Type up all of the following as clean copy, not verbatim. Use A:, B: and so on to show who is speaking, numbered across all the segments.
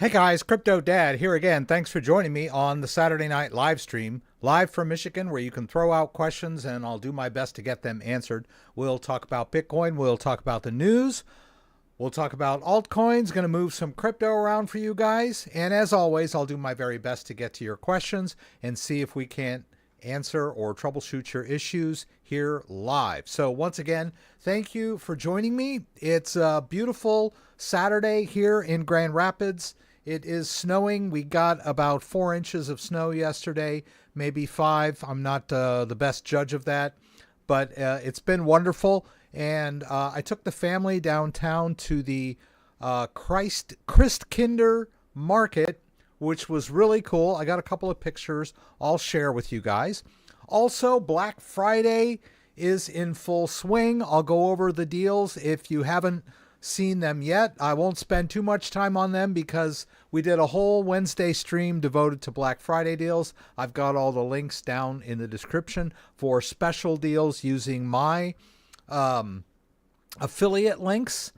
A: Hey guys, CryptoDad here again. Thanks for joining me on the Saturday night live stream, live from Michigan, where you can throw out questions and I'll do my best to get them answered. We'll talk about Bitcoin, we'll talk about the news, we'll talk about altcoins, going to move some crypto around for you guys. And as always, I'll do my very best to get to your questions and see if we can't answer or troubleshoot your issues here live. So once again, thank you for joining me. It's a beautiful Saturday here in Grand Rapids. It is snowing. We got about 4 inches of snow yesterday, maybe 5. I'm not the best judge of that, but it's been wonderful. And I took the family downtown to the Christkinder Market, which was really cool. I got a couple of pictures I'll share with you guys. Also, Black Friday is in full swing. I'll go over the deals if you haven't seen them yet. I won't spend too much time on them because we did a whole Wednesday stream devoted to Black Friday deals. I've got all the links down in the description for special deals using my affiliate links.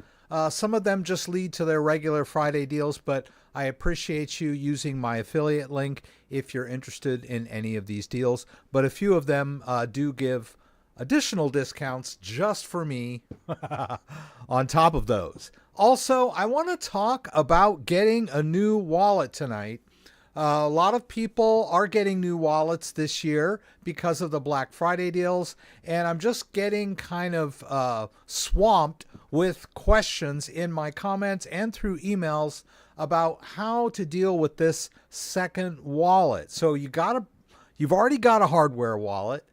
A: Some of them just lead to their regular Friday deals, but I appreciate you using my affiliate link if you're interested in any of these deals. But a few of them do give additional discounts just for me on top of those. Also, I want to talk about getting a new wallet tonight. A lot of people are getting new wallets this year because of the Black Friday deals, and I'm just getting kind of swamped with questions in my comments and through emails about how to deal with this second wallet. So you've already got a hardware wallet.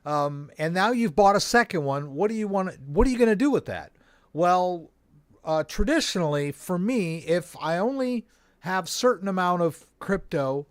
A: And now you've bought a second one. What are you going to do with that? Well, traditionally for me, if I only have certain amount of crypto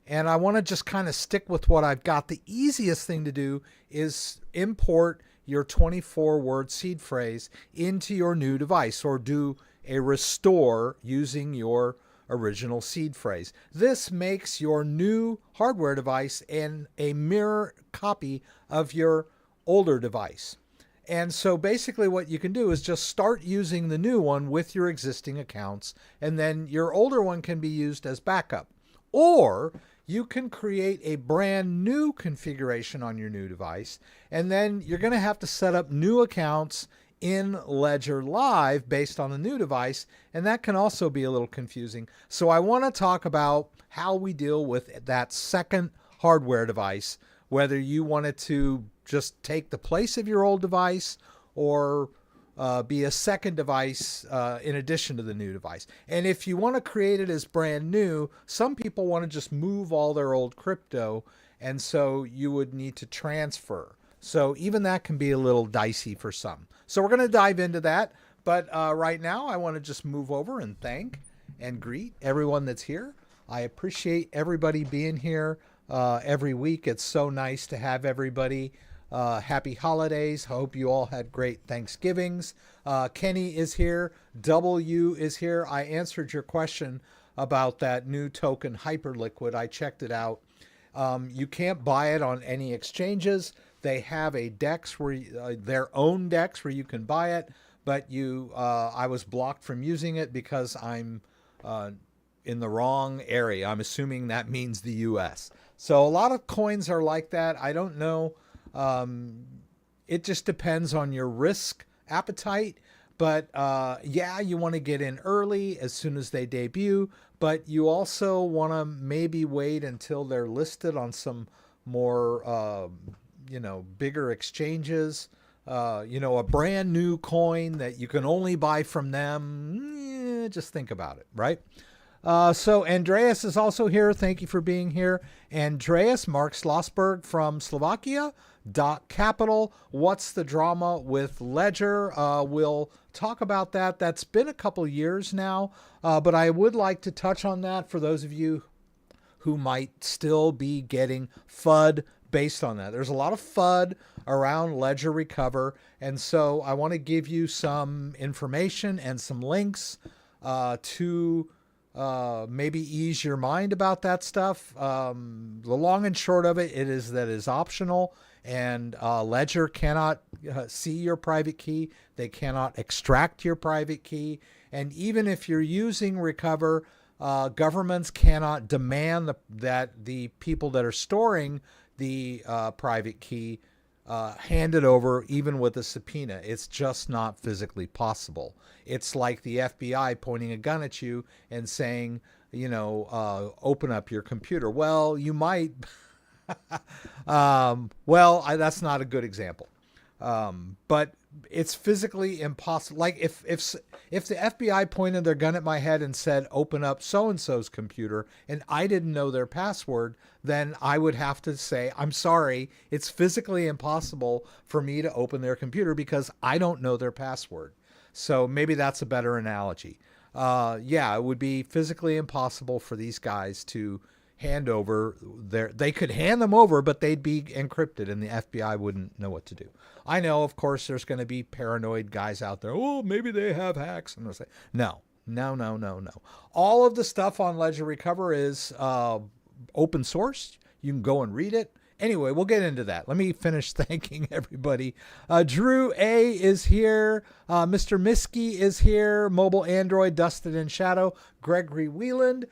A: and I want to just kind of stick with what I've got, the easiest thing to do is import your 24-word seed phrase into your new device or do a restore using your original seed phrase. This makes your new hardware device a mirror copy of your older device. And so basically what you can do is just start using the new one with your existing accounts, and then your older one can be used as backup. Or you can create a brand new configuration on your new device, and then you're going to have to set up new accounts in Ledger Live based on the new device, and that can also be a little confusing. So I want to talk about how we deal with that second hardware device, whether you want it to just take the place of your old device or be a second device in addition to the new device. And if you want to create it as brand new, some people want to just move all their old crypto, and so you would need to transfer. So even that can be a little dicey for some. So we're going to dive into that. But right now, I want to just move over and thank and greet everyone that's here. I appreciate everybody being here every week. It's so nice to have everybody. Happy holidays. Hope you all had great Thanksgivings. Kenny is here. W is here. I answered your question about that new token Hyperliquid. I checked it out. You can't buy it on any exchanges. They have a DEX where their own DEX where you can buy it, but I was blocked from using it because I'm in the wrong area. I'm assuming that means the US. So a lot of coins are like that. I don't know. It just depends on your risk appetite. But yeah, you want to get in early as soon as they debut, but you also want to maybe wait until they're listed on some more bigger exchanges. A brand new coin that you can only buy from them. Just think about it, right? So Andreas is also here. Thank you for being here. Andreas, Mark Slosberg from Slovakia. Capital. What's the drama with Ledger? We'll talk about that. That's been a couple years now, but I would like to touch on that for those of you who might still be getting FUD based on that. There's a lot of FUD around Ledger Recover, and so I want to give you some information and some links to maybe ease your mind about that stuff. The long and short of it is that it's optional, and Ledger cannot see your private key. They cannot extract your private key. And even if you're using Recover, Governments cannot demand that the people that are storing the private key hand it over even with a subpoena. It's just not physically possible. It's like the FBI pointing a gun at you and saying, open up your computer. Well, you might. That's not a good example. But it's physically impossible. Like if the FBI pointed their gun at my head and said, open up so-and-so's computer, and I didn't know their password, then I would have to say, I'm sorry, it's physically impossible for me to open their computer because I don't know their password. So maybe that's a better analogy. It would be physically impossible for these guys to hand over they could hand them over, but they'd be encrypted and the FBI wouldn't know what to do. I know, of course, there's going to be paranoid guys out there. Oh, maybe they have hacks. I'm going to say, no. All of the stuff on Ledger Recover is open source. You can go and read it. Anyway, we'll get into that. Let me finish thanking everybody. Drew A is here. Mr. Miskey is here. Mobile Android, Dusted in Shadow. Gregory Wieland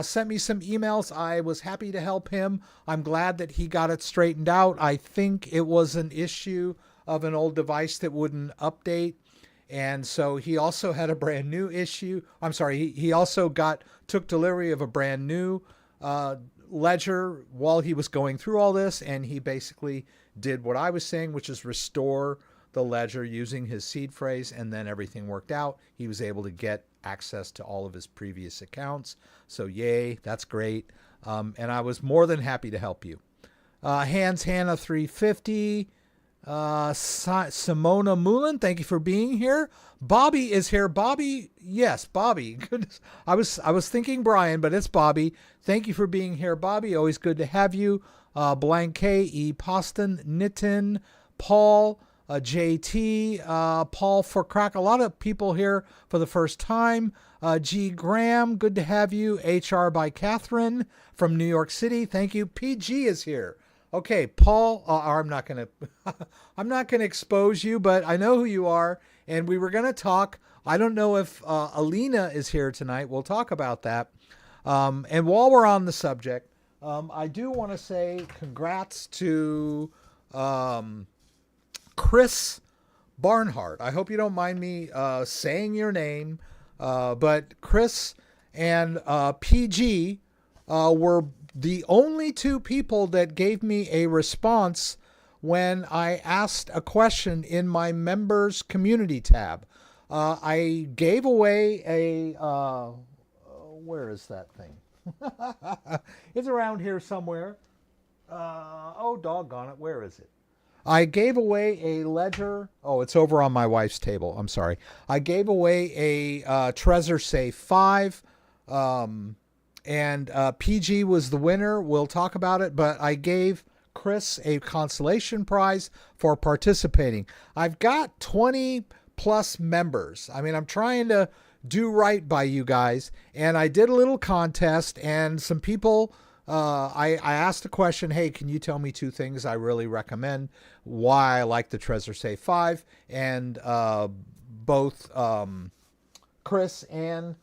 A: sent me some emails. I was happy to help him. I'm glad that he got it straightened out. I think it was an issue of an old device that wouldn't update. And so he also had a brand new issue. I'm sorry, he also took delivery of a brand new ledger while he was going through all this. And he basically did what I was saying, which is restore the ledger using his seed phrase, and then everything worked out. He was able to get access to all of his previous accounts. So yay, that's great. And I was more than happy to help you. Hans Hannah 350. Simona Mullen, thank you for being here. Bobby is here. Bobby, yes, Bobby. Goodness, I was thinking Brian, but it's Bobby. Thank you for being here, Bobby. Always good to have you. Blanque, E. Poston, Nitin, Paul, JT, Paul for Crack. A lot of people here for the first time. G. Graham, good to have you. HR by Catherine from New York City. Thank you. PG is here. Okay, Paul, I'm not going to expose you, but I know who you are. And we were going to talk. I don't know if Alina is here tonight. We'll talk about that. And while we're on the subject, I do want to say congrats to Chris Barnhart. I hope you don't mind me saying your name, but Chris and PG were the only two people that gave me a response when I asked a question in my members community tab. I gave away a, where is that thing? It's around here somewhere. Oh, doggone it. Where is it? I gave away a ledger. Oh, it's over on my wife's table. I'm sorry. I gave away a Trezor Safe 5. And PG was the winner. We'll talk about it, but I gave Chris a consolation prize for participating. I've got 20 plus members. I mean, I'm trying to do right by you guys, and I did a little contest, and some people, I asked a question, hey, can you tell me 2 things I really recommend, why I like the Trezor Safe 5, and both Chris and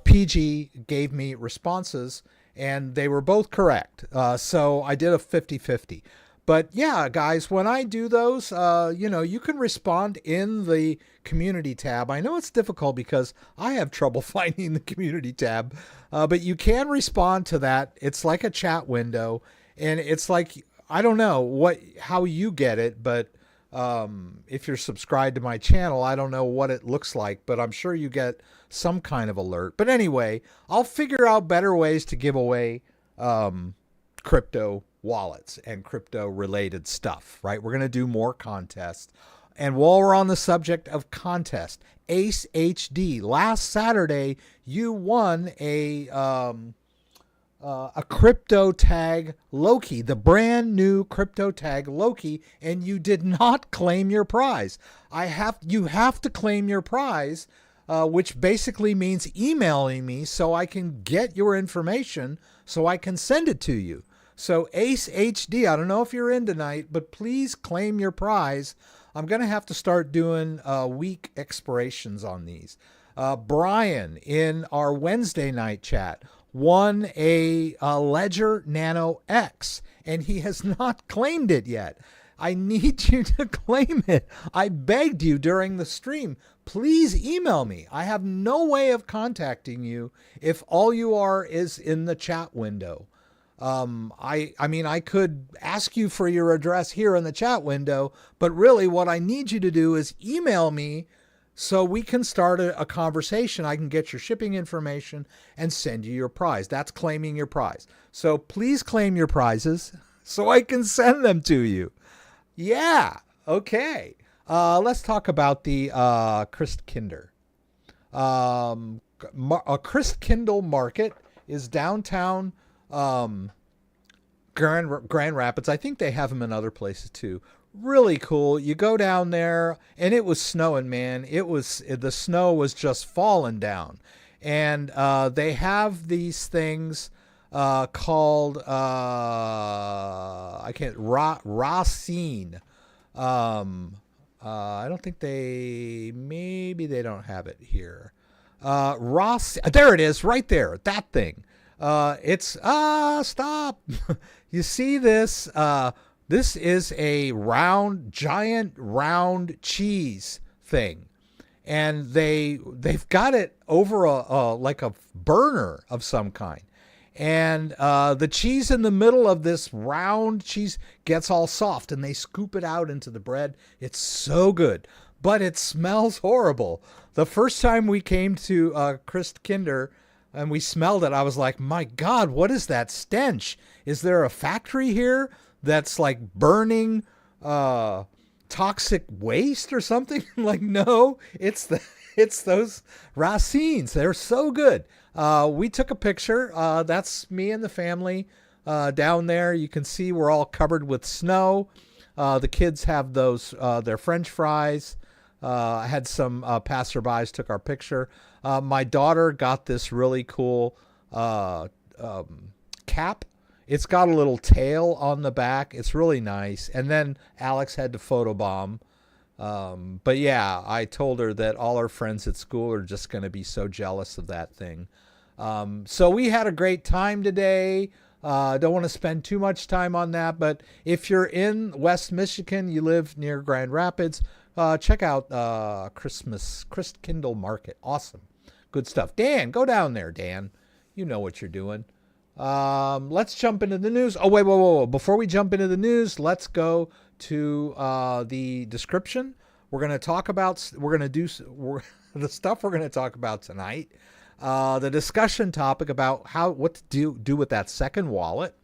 A: PG gave me responses, and they were both correct. So I did a 50-50. But yeah, guys, when I do those, you can respond in the community tab. I know it's difficult because I have trouble finding the community tab, but you can respond to that. It's like a chat window, and it's like, I don't know how you get it, but if you're subscribed to my channel, I don't know what it looks like, but I'm sure you get some kind of alert. But anyway, I'll figure out better ways to give away crypto wallets and crypto related stuff, right? We're going to do more contests. And while we're on the subject of contest, Ace HD, last Saturday, you won a crypto tag Loki, the brand new crypto tag Loki, and you did not claim your prize. You have to claim your prize, which basically means emailing me so I can get your information so I can send it to you. So Ace HD, I don't know if you're in tonight, but please claim your prize. I'm going to have to start doing week expirations on these. Brian in our Wednesday night chat won a Ledger Nano X, and he has not claimed it yet. I need you to claim it. I begged you during the stream. Please email me. I have no way of contacting you if all you are is in the chat window. I mean, I could ask you for your address here in the chat window, but really what I need you to do is email me so we can start a conversation. I can get your shipping information and send you your prize. That's claiming your prize. So please claim your prizes so I can send them to you. Yeah. Okay. Let's talk about the Christkinder. A Christkindle market is downtown Grand Rapids. I think they have them in other places too. Really cool. You go down there, and it was snowing, man. The snow was just falling down, and they have these things called Racine. I don't think maybe they don't have it here. There it is, right there. That thing. Stop. You see this? This is a giant round cheese thing. And they've got it over like a burner of some kind. And the cheese in the middle of this round cheese gets all soft, and they scoop it out into the bread. It's so good, but it smells horrible. The first time we came to Christkinder and we smelled it, I was like, my God, what is that stench? Is there a factory here that's like burning toxic waste or something? Like, no, it's those racines. They're so good. We took a picture. That's me and the family down there. You can see we're all covered with snow. The kids have those their French fries. I had some passerbys took our picture. My daughter got this really cool cap. It's got a little tail on the back. It's really nice. And then Alex had to photobomb. But yeah, I told her that all her friends at school are just going to be so jealous of that thing. So we had a great time today. Don't want to spend too much time on that, but if you're in West Michigan, you live near Grand Rapids, check out Christkindle Market. Awesome. Good stuff. Dan, go down there, Dan. You know what you're doing. Let's jump into the news. Oh, wait. Before we jump into the news, let's go to the description. We're going to talk about, the stuff we're going to talk about tonight. The discussion topic about what to do with that second wallet,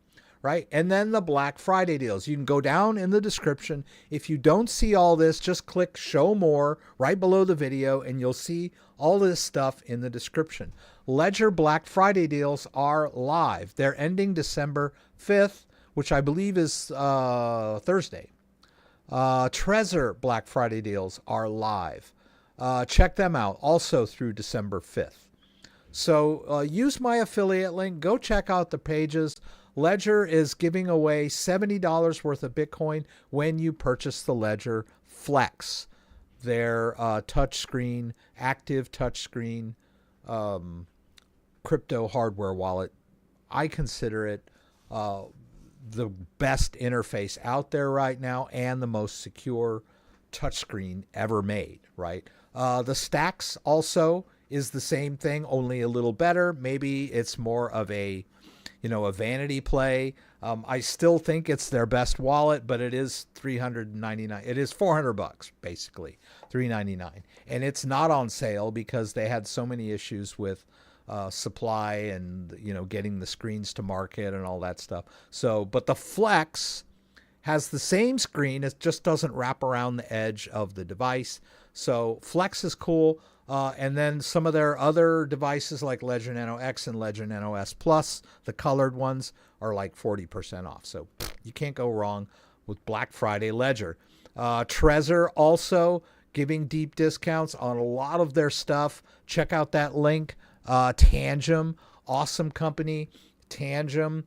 A: right? And then the Black Friday deals. You can go down in the description. If you don't see all this, just click show more right below the video and you'll see all this stuff in the description. Ledger Black Friday deals are live. They're ending December 5th, which I believe is Thursday. Trezor Black Friday deals are live. Check them out also through December 5th. So use my affiliate link. Go check out the pages. Ledger is giving away $70 worth of Bitcoin when you purchase the Ledger Flex, their touchscreen, active touchscreen crypto hardware wallet. I consider it the best interface out there right now and the most secure touchscreen ever made, right? The Stacks also is the same thing, only a little better. Maybe it's more of a vanity play. I still think it's their best wallet, but it is $399. It is $400 basically, $399, and it's not on sale because they had so many issues with supply and getting the screens to market and all that stuff. So, but the Flex has the same screen. It just doesn't wrap around the edge of the device. So Flex is cool. And then some of their other devices like Ledger Nano X and Ledger Nano S Plus, the colored ones, are like 40% off. So you can't go wrong with Black Friday Ledger. Trezor also giving deep discounts on a lot of their stuff. Check out that link. Tangem, awesome company. Tangem.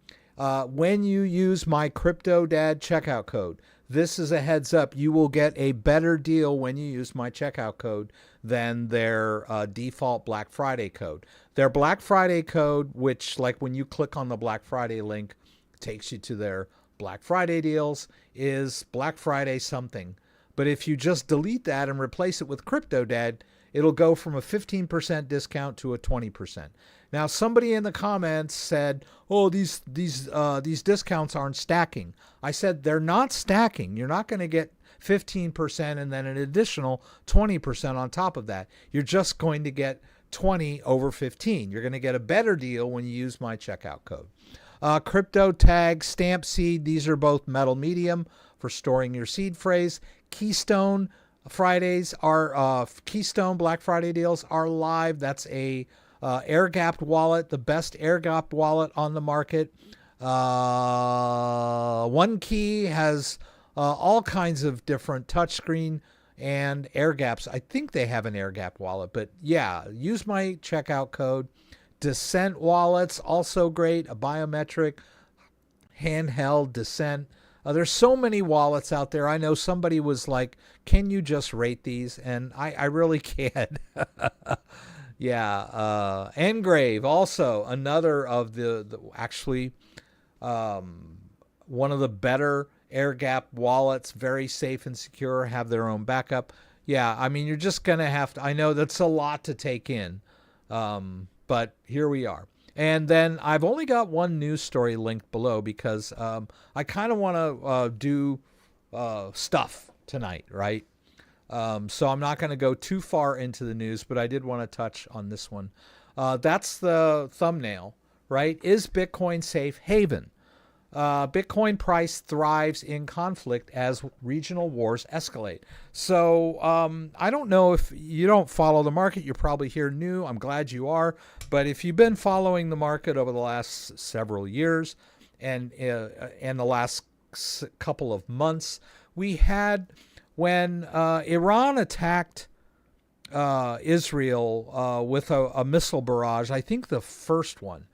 A: When you use my CryptoDad checkout code, this is a heads up. You will get a better deal when you use my checkout code than their default Black Friday code. Their Black Friday code, which like when you click on the Black Friday link, takes you to their Black Friday deals, is Black Friday something. But if you just delete that and replace it with CryptoDad, it'll go from a 15% discount to a 20%. Now, somebody in the comments said, "Oh, these discounts aren't stacking." I said they're not stacking. You're not going to get 15% and then an additional 20% on top of that. You're just going to get 20 over 15. You're going to get a better deal when you use my checkout code. CryptoTag, Stamp Seed, these are both metal medium for storing your seed phrase. Keystone Fridays are Keystone Black Friday deals are live. That's a air-gapped wallet, the best air-gapped wallet on the market. One Key has all kinds of different touchscreen and air gaps. I think they have an air-gapped wallet, but yeah, use my checkout code. Descent wallets, also great. A biometric, handheld Descent. There's so many wallets out there. I know somebody was like, "Can you just rate these?" And I really can't. Yeah. Engrave, also another of the actually one of the better air gap wallets, very safe and secure, have their own backup. Yeah, I mean, you're just going to have to, I know that's a lot to take in. But here we are. And then I've only got one news story linked below because I kind of want to do stuff tonight, right? So I'm not going to go too far into the news, but I did want to touch on this one. That's the thumbnail, right? Is Bitcoin safe haven? Bitcoin price thrives in conflict as regional wars escalate. So I don't know if you don't follow the market. You're probably here new. I'm glad you are. But if you've been following the market over the last several years and the last couple of months, we had when Iran attacked Israel with a missile barrage, I think the first one,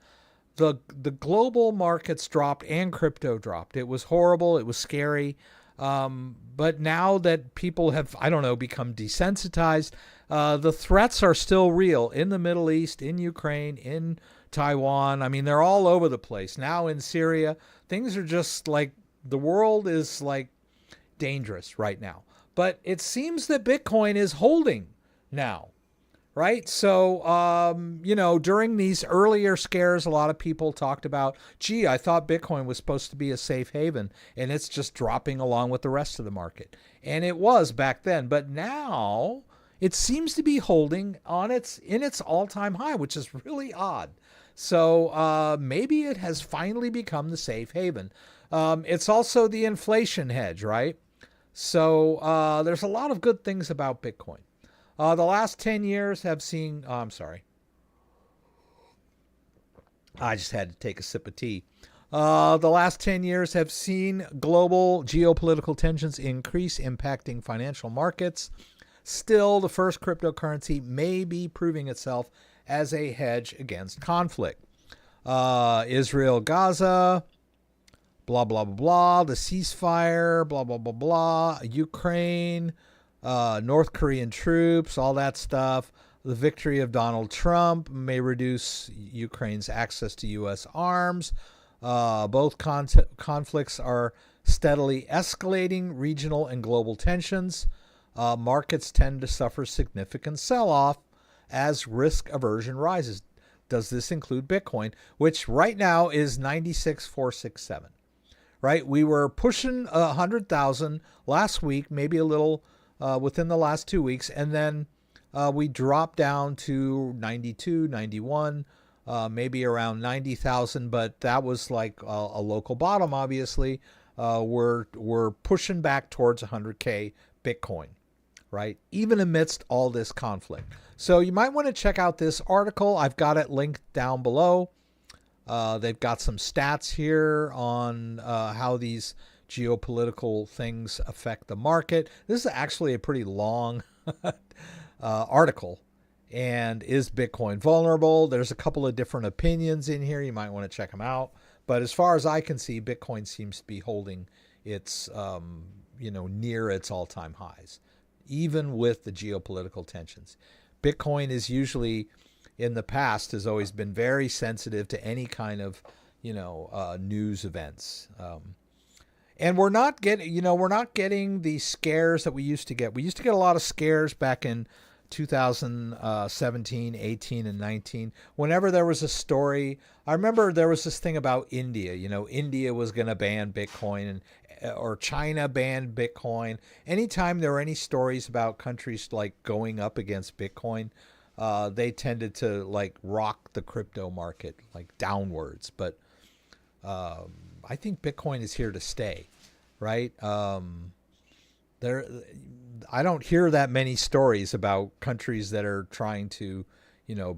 A: the global markets dropped and crypto dropped. It was horrible. It was scary. But now that people have, I don't know, become desensitized, the threats are still real in the Middle East, in Ukraine, in Taiwan. I mean, they're all over the place. Now in Syria, things are just like, the world is like dangerous right now. But it seems that Bitcoin is holding now. Right? So, during these earlier scares, a lot of people talked about, gee, I thought Bitcoin was supposed to be a safe haven, and it's just dropping along with the rest of the market. And it was back then. But now it seems to be holding in its all-time high, which is really odd. So maybe it has finally become the safe haven. It's also the inflation hedge, right? So there's a lot of good things about Bitcoin. The last 10 years have seen, I'm sorry. I just had to take a sip of tea. The last 10 years have seen global geopolitical tensions increase, impacting financial markets. Still, the first cryptocurrency may be proving itself as a hedge against conflict. Israel, Gaza, blah, blah, blah, blah. The ceasefire, blah, blah, blah, blah. Ukraine, North Korean troops, all that stuff. The victory of Donald Trump may reduce Ukraine's access to U.S. arms. Both conflicts are steadily escalating regional and global tensions. Markets tend to suffer significant sell-off as risk aversion rises. Does this include Bitcoin, which right now is 96,467? Right? We were pushing 100,000 last week, maybe a little within the last 2 weeks, and then we dropped down to 92, 91, maybe around 90,000, but that was like a local bottom, obviously. We're pushing back towards 100K Bitcoin, right? Even amidst all this conflict. So you might want to check out this article. I've got it linked down below. They've got some stats here on how these geopolitical things affect the market. This is actually a pretty long article. And is Bitcoin vulnerable? There's a couple of different opinions in here. You might want to check them out. But as far as I can see, Bitcoin seems to be holding its near its all-time highs, even with the geopolitical tensions. Bitcoin is usually, in the past, has always been very sensitive to any kind of, news events. And we're not getting the scares that we used to get. We used to get a lot of scares back in 2017, 18, and 19. Whenever there was a story, I remember there was this thing about India. India was going to ban Bitcoin, or China banned Bitcoin. Anytime there were any stories about countries like going up against Bitcoin, they tended to like rock the crypto market like downwards. But I think Bitcoin is here to stay, right? I don't hear that many stories about countries that are trying to,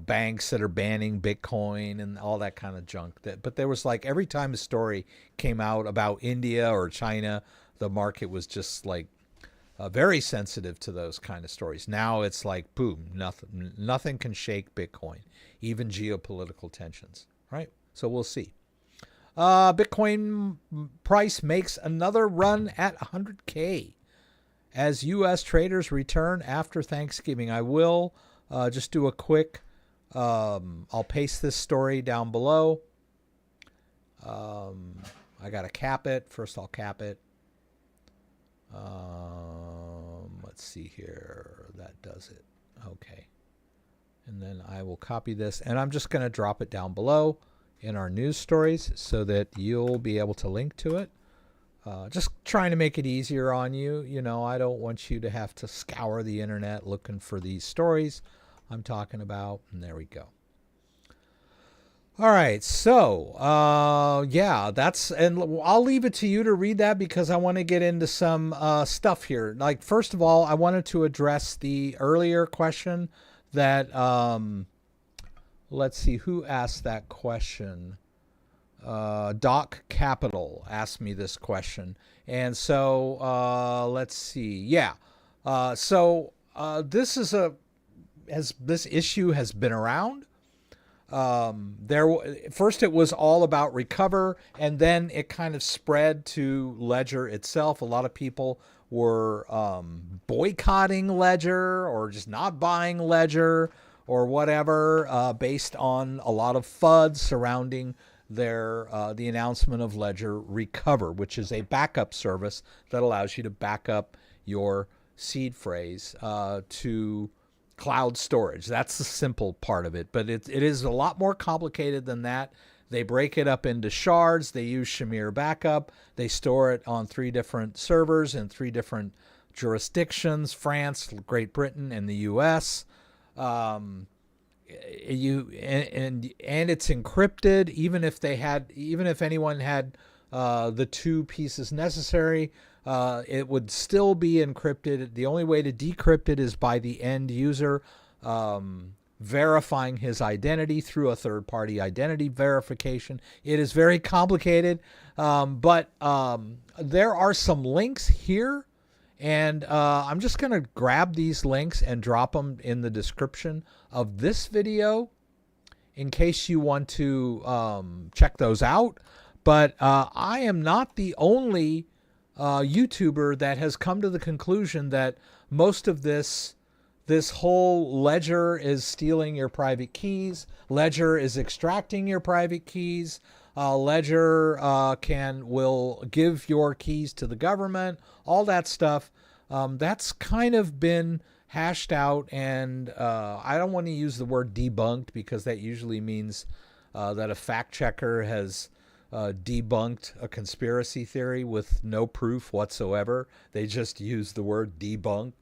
A: banks that are banning Bitcoin and all that kind of junk. But there was like every time a story came out about India or China, the market was just like very sensitive to those kind of stories. Now it's like, boom, nothing can shake Bitcoin, even geopolitical tensions, right? So we'll see. Bitcoin price makes another run at 100K as U.S. traders return after Thanksgiving. I will just do a quick, I'll paste this story down below. I got to cap it. First, I'll cap it. Let's see here. That does it. Okay. And then I will copy this, and I'm just going to drop it down below in our news stories so that you'll be able to link to it. Just trying to make it easier on you. I don't want you to have to scour the internet looking for these stories I'm talking about. And there we go. All right. So, yeah, and I'll leave it to you to read that because I want to get into some stuff here. Like, first of all, I wanted to address the earlier question that, let's see, who asked that question? Doc Capital asked me this question. And so, let's see. Yeah. This issue has been around. First it was all about Recover, and then it kind of spread to Ledger itself. A lot of people were boycotting Ledger or just not buying Ledger or whatever, based on a lot of FUD surrounding the announcement of Ledger Recover, which is a backup service that allows you to back up your seed phrase to cloud storage. That's the simple part of it, but it is a lot more complicated than that. They break it up into shards. They use Shamir backup. They store it on 3 different servers in 3 different jurisdictions: France, Great Britain, and the U.S. And it's encrypted. Even if anyone had the 2 pieces necessary, it would still be encrypted. The only way to decrypt it is by the end user verifying his identity through a third-party identity verification. It is very complicated, but there are some links here, and I'm just going to grab these links and drop them in the description of this video in case you want to check those out. But I am not the only YouTuber that has come to the conclusion that most of this whole Ledger is stealing your private keys. Ledger is extracting your private keys. Ledger will give your keys to the government. All that stuff. That's kind of been hashed out, and I don't want to use the word debunked because that usually means that a fact checker has debunked a conspiracy theory with no proof whatsoever. They just use the word debunked,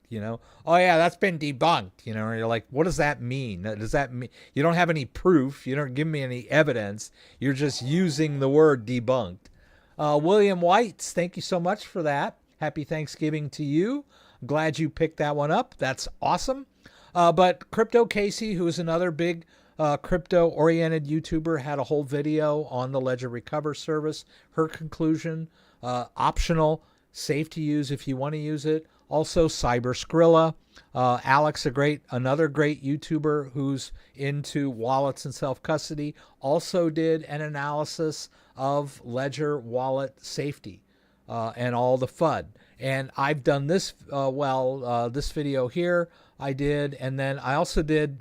A: Oh yeah, that's been debunked, and you're like, what does that mean? Does that mean you don't have any proof? You don't give me any evidence. You're just using the word debunked. William Whites, thank you so much for that. Happy Thanksgiving to you. I'm glad you picked that one up. That's awesome. But Crypto Casey, who is another big crypto-oriented YouTuber, had a whole video on the Ledger Recover service. Her conclusion, optional, safe to use if you want to use it. Also, Cyber Skrilla. Alex, another great YouTuber who's into wallets and self-custody, also did an analysis of Ledger wallet safety and all the FUD. And I've done this, this video here I did, and then I also did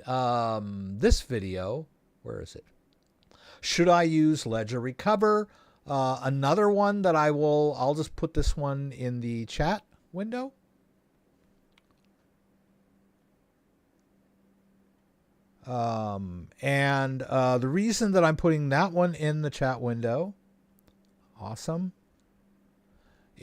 A: this video. Where is it? Should I use Ledger Recover? Another one that I'll just put this one in the chat window. The reason that I'm putting that one in the chat window, awesome,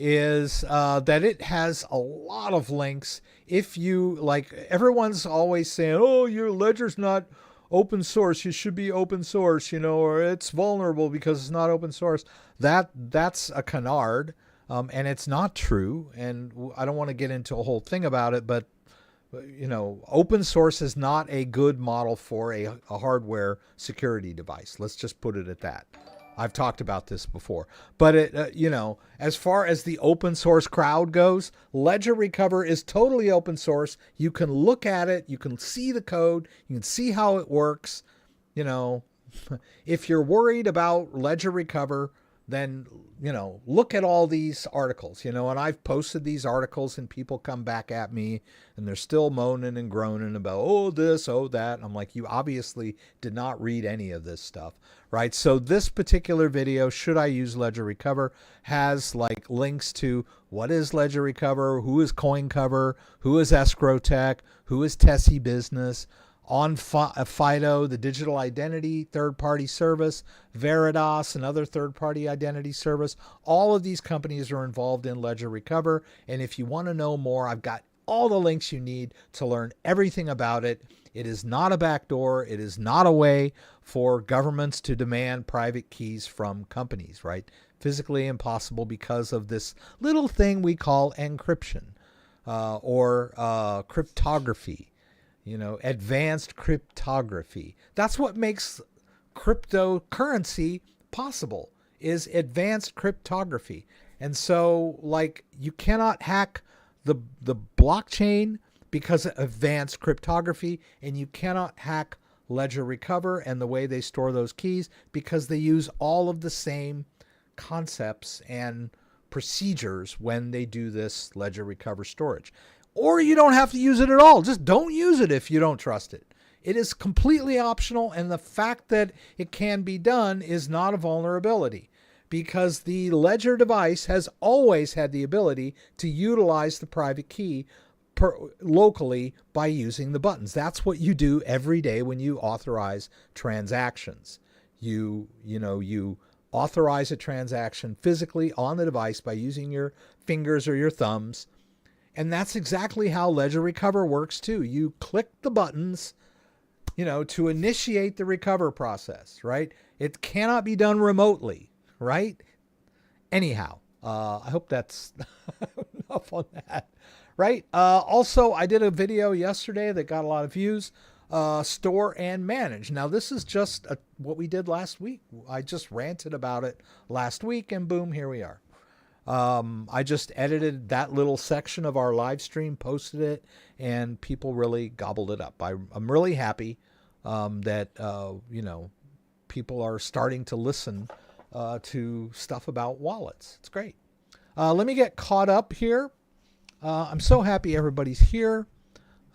A: is that it has a lot of links. If you like, everyone's always saying, oh, your Ledger's not open source, you should be open source, or it's vulnerable because it's not open source. That's a canard, and it's not true. And I don't want to get into a whole thing about it, but open source is not a good model for a hardware security device. Let's just put it at that. I've talked about this before, but as far as the open source crowd goes, Ledger Recover is totally open source. You can look at it, you can see the code, you can see how it works. If you're worried about Ledger Recover, then, look at all these articles, and I've posted these articles and people come back at me and they're still moaning and groaning about, oh, this, oh, that. And I'm like, you obviously did not read any of this stuff, right? So this particular video, should I use Ledger Recover, has like links to what is Ledger Recover, who is CoinCover, who is Escrow Tech, who is Tessie Business, on FIDO, the digital identity third-party service, Veritas, another third-party identity service. All of these companies are involved in Ledger Recover. And if you want to know more, I've got all the links you need to learn everything about it. It is not a backdoor. It is not a way for governments to demand private keys from companies, right? Physically impossible because of this little thing we call encryption or cryptography. Advanced cryptography. That's what makes cryptocurrency possible, is advanced cryptography. And so, you cannot hack the blockchain because of advanced cryptography, and you cannot hack Ledger Recover and the way they store those keys because they use all of the same concepts and procedures when they do this Ledger Recover storage. Or you don't have to use it at all. Just don't use it if you don't trust it. It is completely optional, and the fact that it can be done is not a vulnerability because the Ledger device has always had the ability to utilize the private key locally by using the buttons. That's what you do every day when you authorize transactions. You authorize a transaction physically on the device by using your fingers or your thumbs. And that's exactly how Ledger Recover works too. You click the buttons, to initiate the recover process, right? It cannot be done remotely, right? Anyhow, I hope that's enough on that, right? Also, I did a video yesterday that got a lot of views, store and manage. Now, this is just what we did last week. I just ranted about it last week, and boom, here we are. I just edited that little section of our live stream, posted it, and people really gobbled it up. I'm really happy that people are starting to listen to stuff about wallets. It's great. Let me get caught up here. I'm so happy everybody's here.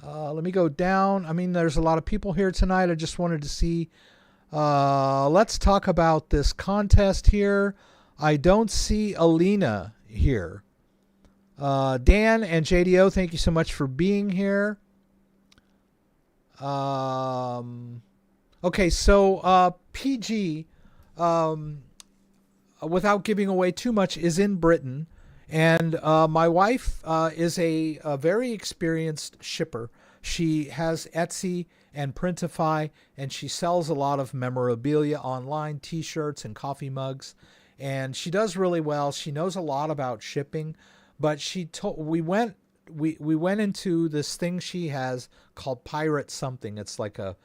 A: Let me go down. I mean, there's a lot of people here tonight. I just wanted to see. Let's talk about this contest here. I don't see Alina here. Dan and JDO, thank you so much for being here. Okay, so PG, without giving away too much, is in Britain. And my wife is a very experienced shipper. She has Etsy and Printify, and she sells a lot of memorabilia online, T-shirts and coffee mugs. And she does really well. She knows a lot about shipping, but we went into this thing she has called Pirate something. It's like a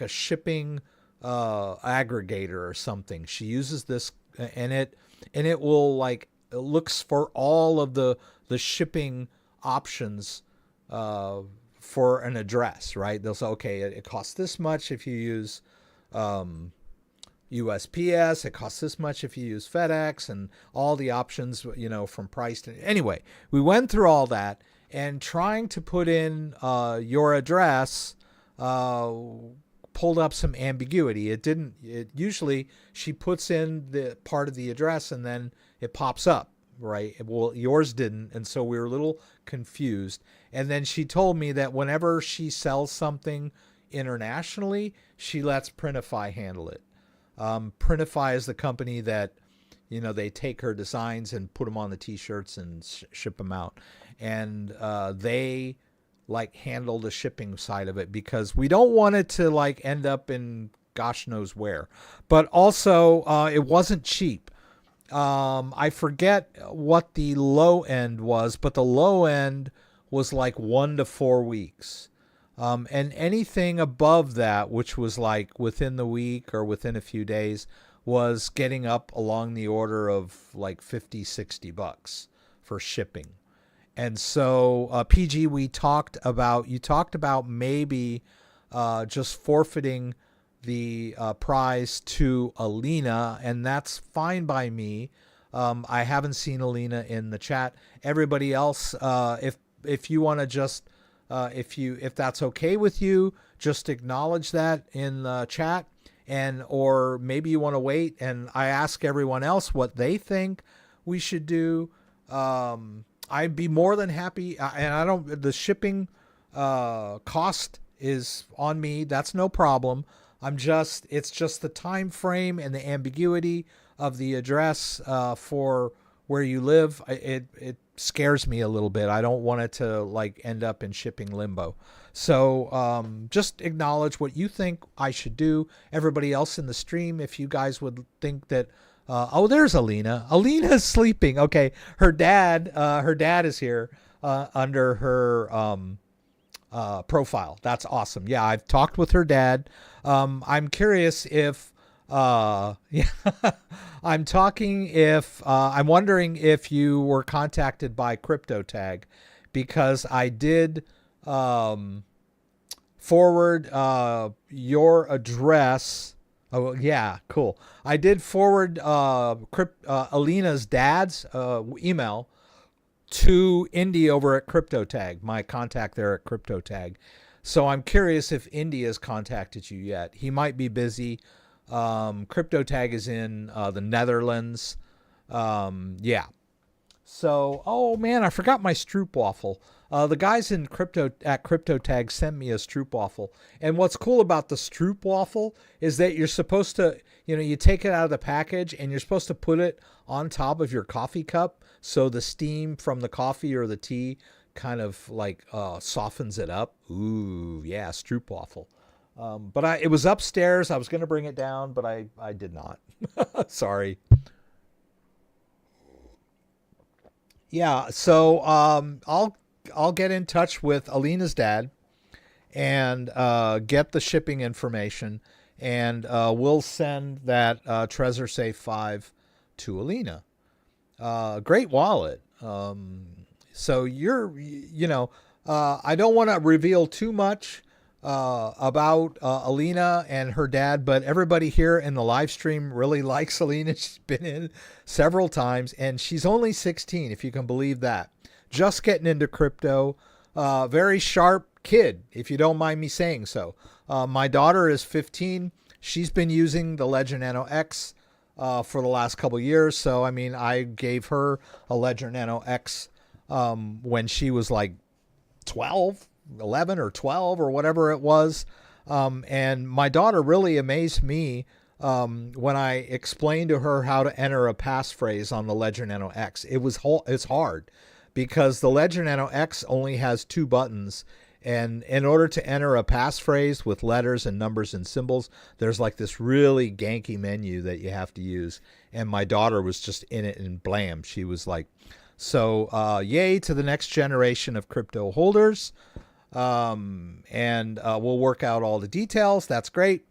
A: shipping aggregator or something. She uses this, and it will it looks for all of the shipping options for an address, right? They'll say, okay, it costs this much if you use USPS. It costs this much if you use FedEx, and all the options, from price to. Anyway, we went through all that, and trying to put in your address pulled up some ambiguity. It didn't. It usually she puts in the part of the address and then it pops up, right? Well, yours didn't, and so we were a little confused. And then she told me that whenever she sells something internationally, she lets Printify handle it. Printify is the company that, they take her designs and put them on the t-shirts and ship them out. And they handle the shipping side of it, because we don't want it to end up in gosh knows where. But also, it wasn't cheap. I forget what the low end was, but the low end was 1 to 4 weeks. And anything above that, which was within the week or within a few days, was getting up along the order of $50-$60 for shipping. And so, PG, you talked about maybe just forfeiting the prize to Alina, and that's fine by me. I haven't seen Alina in the chat. Everybody else, if you want to just, if that's okay with you, just acknowledge that in the chat, or maybe you want to wait and I ask everyone else what they think we should do. I'd be more than happy, and the shipping cost is on me. That's no problem. It's just the time frame and the ambiguity of the address for where you live. It scares me a little bit. I don't want it to end up in shipping limbo. So just acknowledge what you think I should do. Everybody else in the stream, if you guys would think that, there's Alina. Alina's sleeping. Okay. Her dad is here under her profile. That's awesome. Yeah, I've talked with her dad. I'm curious if I'm wondering if you were contacted by CryptoTag, because I did forward your address. Oh yeah, cool. I did forward Alina's dad's email to Indy over at CryptoTag, my contact there at CryptoTag. So I'm curious if Indy has contacted you yet. He might be busy. CryptoTag is in the Netherlands. Yeah. So, oh man, I forgot my stroopwafel. The guys at CryptoTag sent me a stroopwafel. And what's cool about the stroopwafel is that you're supposed to, you take it out of the package and you're supposed to put it on top of your coffee cup, so the steam from the coffee or the tea kind of softens it up. Ooh, yeah, stroopwafel. But it was upstairs. I was going to bring it down, but I did not. Sorry. Yeah, so I'll get in touch with Alina's dad and get the shipping information, and we'll send that Trezor Safe 5 to Alina. Great wallet. So I don't want to reveal too much about Alina and her dad, but everybody here in the live stream really likes Alina. She's been in several times, and she's only 16, if you can believe that. Just getting into crypto. Very sharp kid, if you don't mind me saying so. My daughter is 15. She's been using the Ledger Nano X for the last couple years. So, I gave her a Ledger Nano X when she was 11 or 12 or whatever it was. And my daughter really amazed me when I explained to her how to enter a passphrase on the Ledger Nano X. It's hard because the Ledger Nano X only has 2 buttons. And in order to enter a passphrase with letters and numbers and symbols, there's this really ganky menu that you have to use. And my daughter was just in it, and blam, she was so yay to the next generation of crypto holders. And we'll work out all the details. That's great.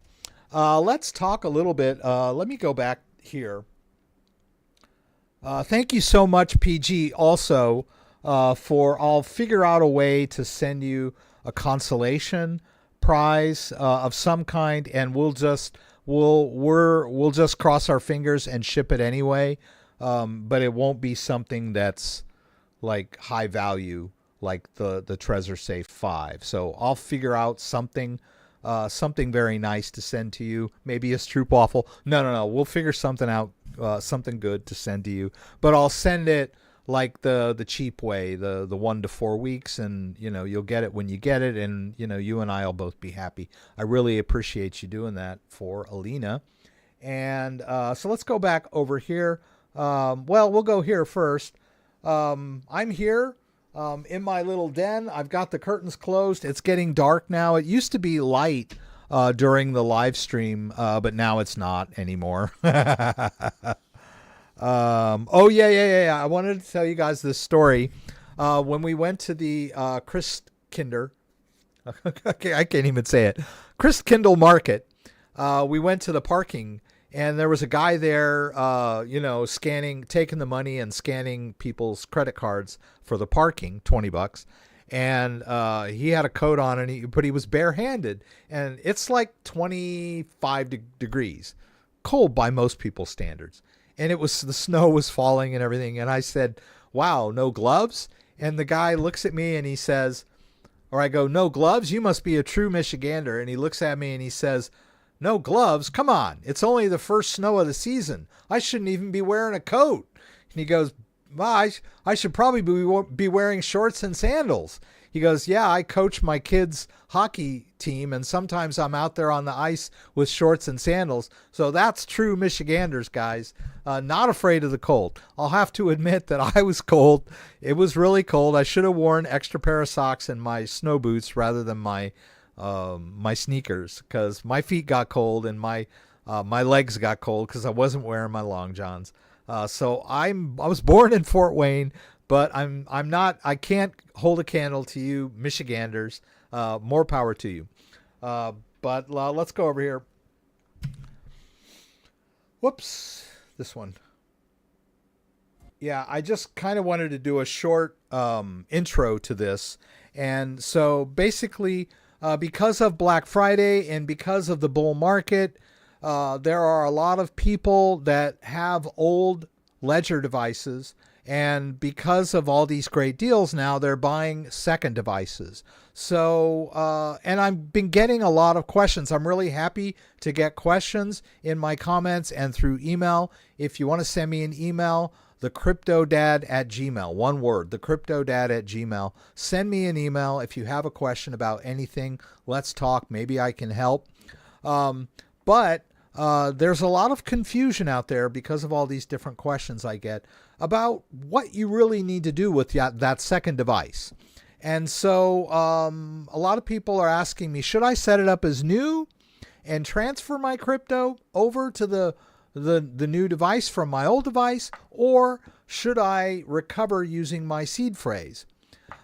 A: Let's talk a little bit. Let me go back here. Thank you so much, PG, also I'll figure out a way to send you a consolation prize of some kind, and we'll we'll just cross our fingers and ship it anyway. But it won't be something that's like high value like the Trezor Safe 5. So I'll figure out something very nice to send to you. Maybe a stroopwafel. No. We'll figure something out, something good to send to you. But I'll send it like the cheap way, the 1 to 4 weeks, and you'll get it when you get it, and you and I'll both be happy. I really appreciate you doing that for Alina. And so let's go back over here. Well, we'll go here first. I'm here in my little den. I've got the curtains closed. It's getting dark now. It used to be light during the live stream, but now it's not anymore. Oh, yeah. I wanted to tell you guys this story. When we went to the Christkinder, okay, I can't even say it, Christkindl Market, we went to the parking. And there was a guy there, taking the money and scanning people's credit cards for the parking, $20. And he had a coat on, but he was barehanded. And it's like 25 degrees, cold by most people's standards. And the snow was falling and everything. And I said, wow, no gloves? And the guy looks at me and he says, or I go, no gloves? You must be a true Michigander. And he looks at me and he says, no gloves? Come on. It's only the first snow of the season. I shouldn't even be wearing a coat. And he goes, well, I should probably be wearing shorts and sandals. He goes, yeah, I coach my kids' hockey team, and sometimes I'm out there on the ice with shorts and sandals. So that's true Michiganders, guys. Not afraid of the cold. I'll have to admit that I was cold. It was really cold. I should have worn extra pair of socks and my snow boots rather than my sneakers, because my feet got cold and my legs got cold because I wasn't wearing my long johns. So I was born in Fort Wayne, but I can't hold a candle to you Michiganders. More power to you. But let's go over here. Whoops, this one. Yeah, I just kind of wanted to do a short intro to this. And so basically, because of Black Friday and because of the bull market, there are a lot of people that have old Ledger devices, and because of all these great deals now, they're buying second devices. So, and I've been getting a lot of questions. I'm really happy to get questions in my comments and through email. If you want to send me an email, thecryptodad@gmail.com. One word, thecryptodad@gmail.com. Send me an email if you have a question about anything. Let's talk. Maybe I can help. But there's a lot of confusion out there because of all these different questions I get about what you really need to do with that second device. And so a lot of people are asking me, should I set it up as new and transfer my crypto over to the new device from my old device, or should I recover using my seed phrase?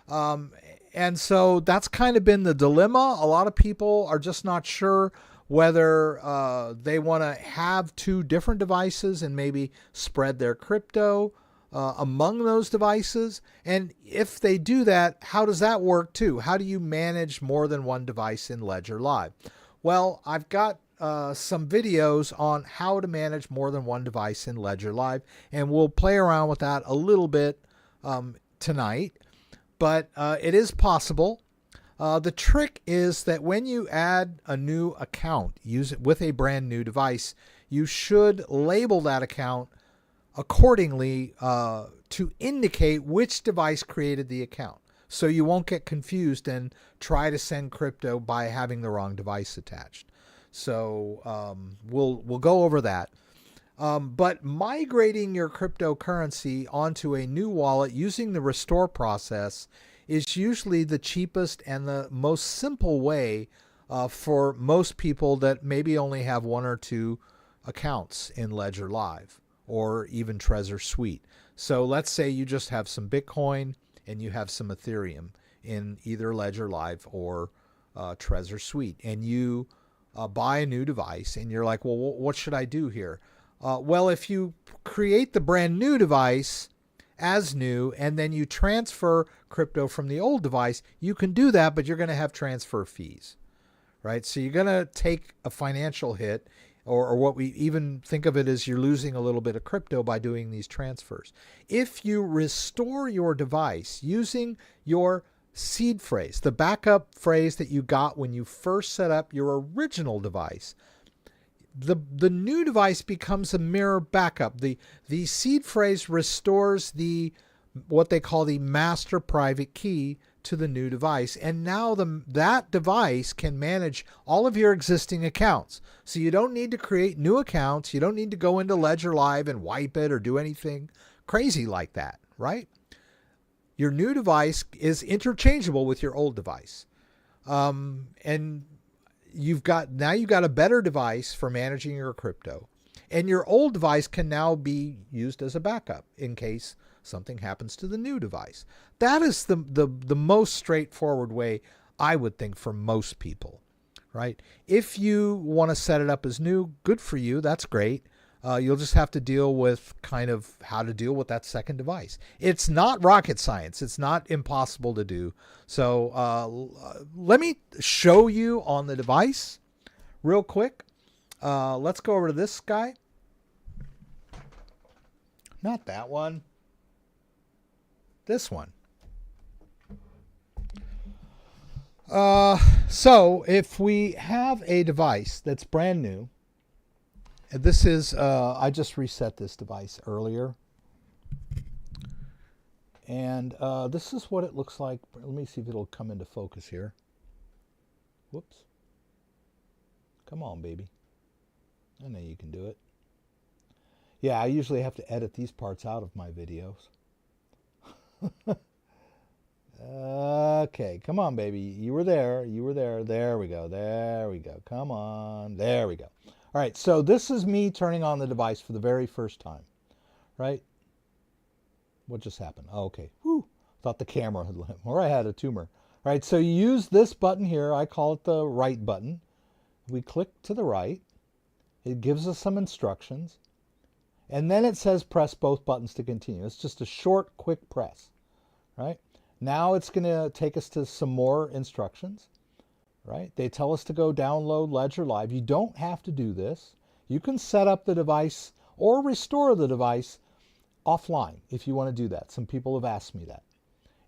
A: And so that's kind of been the dilemma. A lot of people are just not sure whether they want to have two different devices and maybe spread their crypto among those devices. And if they do that, how does that work too? How do you manage more than one device in Ledger Live? Well, I've got some videos on how to manage more than one device in Ledger Live, and we'll play around with that a little bit tonight, but it is possible. The trick is that when you add a new account, use it with a brand new device, you should label that account accordingly to indicate which device created the account, so you won't get confused and try to send crypto by having the wrong device attached. So we'll go over that. But migrating your cryptocurrency onto a new wallet using the restore process is usually the cheapest and the most simple way for most people that maybe only have one or two accounts in Ledger Live or even Trezor Suite. So let's say you just have some Bitcoin and you have some Ethereum in either Ledger Live or Trezor Suite, and you buy a new device and you're like, well, what should I do here? Well, if you create the brand new device as new and then you transfer crypto from the old device, you can do that, but you're going to have transfer fees, right? So you're going to take a financial hit or what we even think of it as you're losing a little bit of crypto by doing these transfers. If you restore your device using your seed phrase, the backup phrase that you got when you first set up your original device, the new device becomes a mirror backup. The seed phrase restores what they call the master private key to the new device, and now that device can manage all of your existing accounts. So you don't need to create new accounts. You don't need to go into Ledger Live and wipe it or do anything crazy like that, right? Your new device is interchangeable with your old device, and you've got a better device for managing your crypto, and your old device can now be used as a backup in case something happens to the new device. That is the most straightforward way, I would think, for most people, right? If you want to set it up as new, good for you. That's great. You'll just have to deal with kind of how to deal with that second device. It's not rocket science. It's not impossible to do. So let me show you on the device real quick. Let's go over to this guy. Not that one. This one. So if we have a device that's brand new, this is, I just reset this device earlier. And this is what it looks like. Let me see if it'll come into focus here. Whoops. Come on, baby. I know you can do it. Yeah, I usually have to edit these parts out of my videos. Okay, come on, baby. You were there. You were there. There we go. There we go. Come on. There we go. All right, so this is me turning on the device for the very first time, right? What just happened? Oh, okay. Whew. Thought the camera had left, or I had a tumor. All right, so you use this button here. I call it the right button. We click to the right. It gives us some instructions. And then it says press both buttons to continue. It's just a short, quick press, right? Now it's going to take us to some more instructions, right? They tell us to go download Ledger Live. You don't have to do this. You can set up the device or restore the device offline if you want to do that. Some people have asked me that.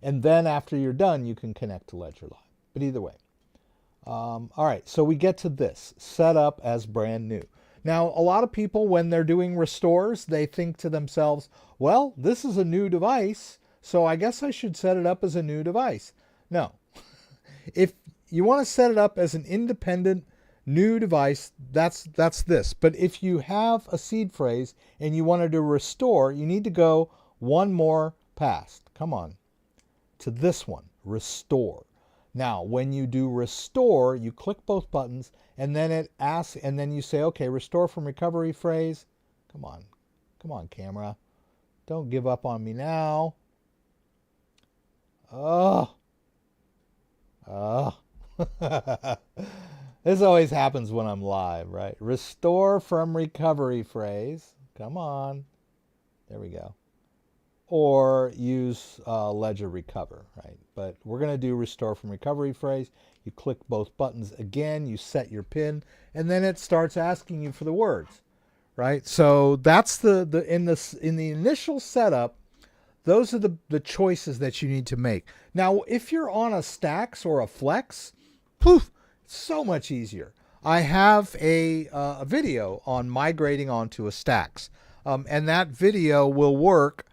A: And then after you're done, you can connect to Ledger Live. But either way. All right, so we get to this, set up as brand new. Now, a lot of people, when they're doing restores, they think to themselves, well, this is a new device, so I guess I should set it up as a new device. No. If you want to set it up as an independent new device, that's this. But if you have a seed phrase and you wanted to restore, you need to go one more past. Come on. To this one, restore. Now, when you do restore, you click both buttons, and then it asks, and then you say, okay, restore from recovery phrase. Come on, camera. Don't give up on me now. Oh. This always happens when I'm live, right? Restore from recovery phrase. Come on. There we go. Or use Ledger Recover, right? But we're going to do restore from recovery phrase. You click both buttons again, you set your PIN, and then it starts asking you for the words, right? So that's in the initial setup, those are the choices that you need to make. Now, if you're on a Stacks or a Flex, poof, it's so much easier. I have a video on migrating onto a Stacks, and that video will work.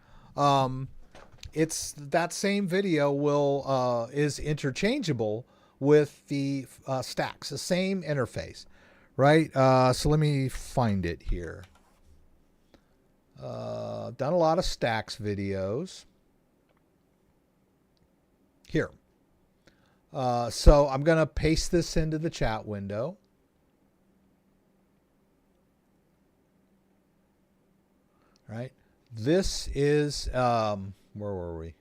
A: It's that same video is interchangeable with the Stacks, the same interface, right? So let me find it here. I've done a lot of Stacks videos. Here. So I'm going to paste this into the chat window. Right? This is, where were we?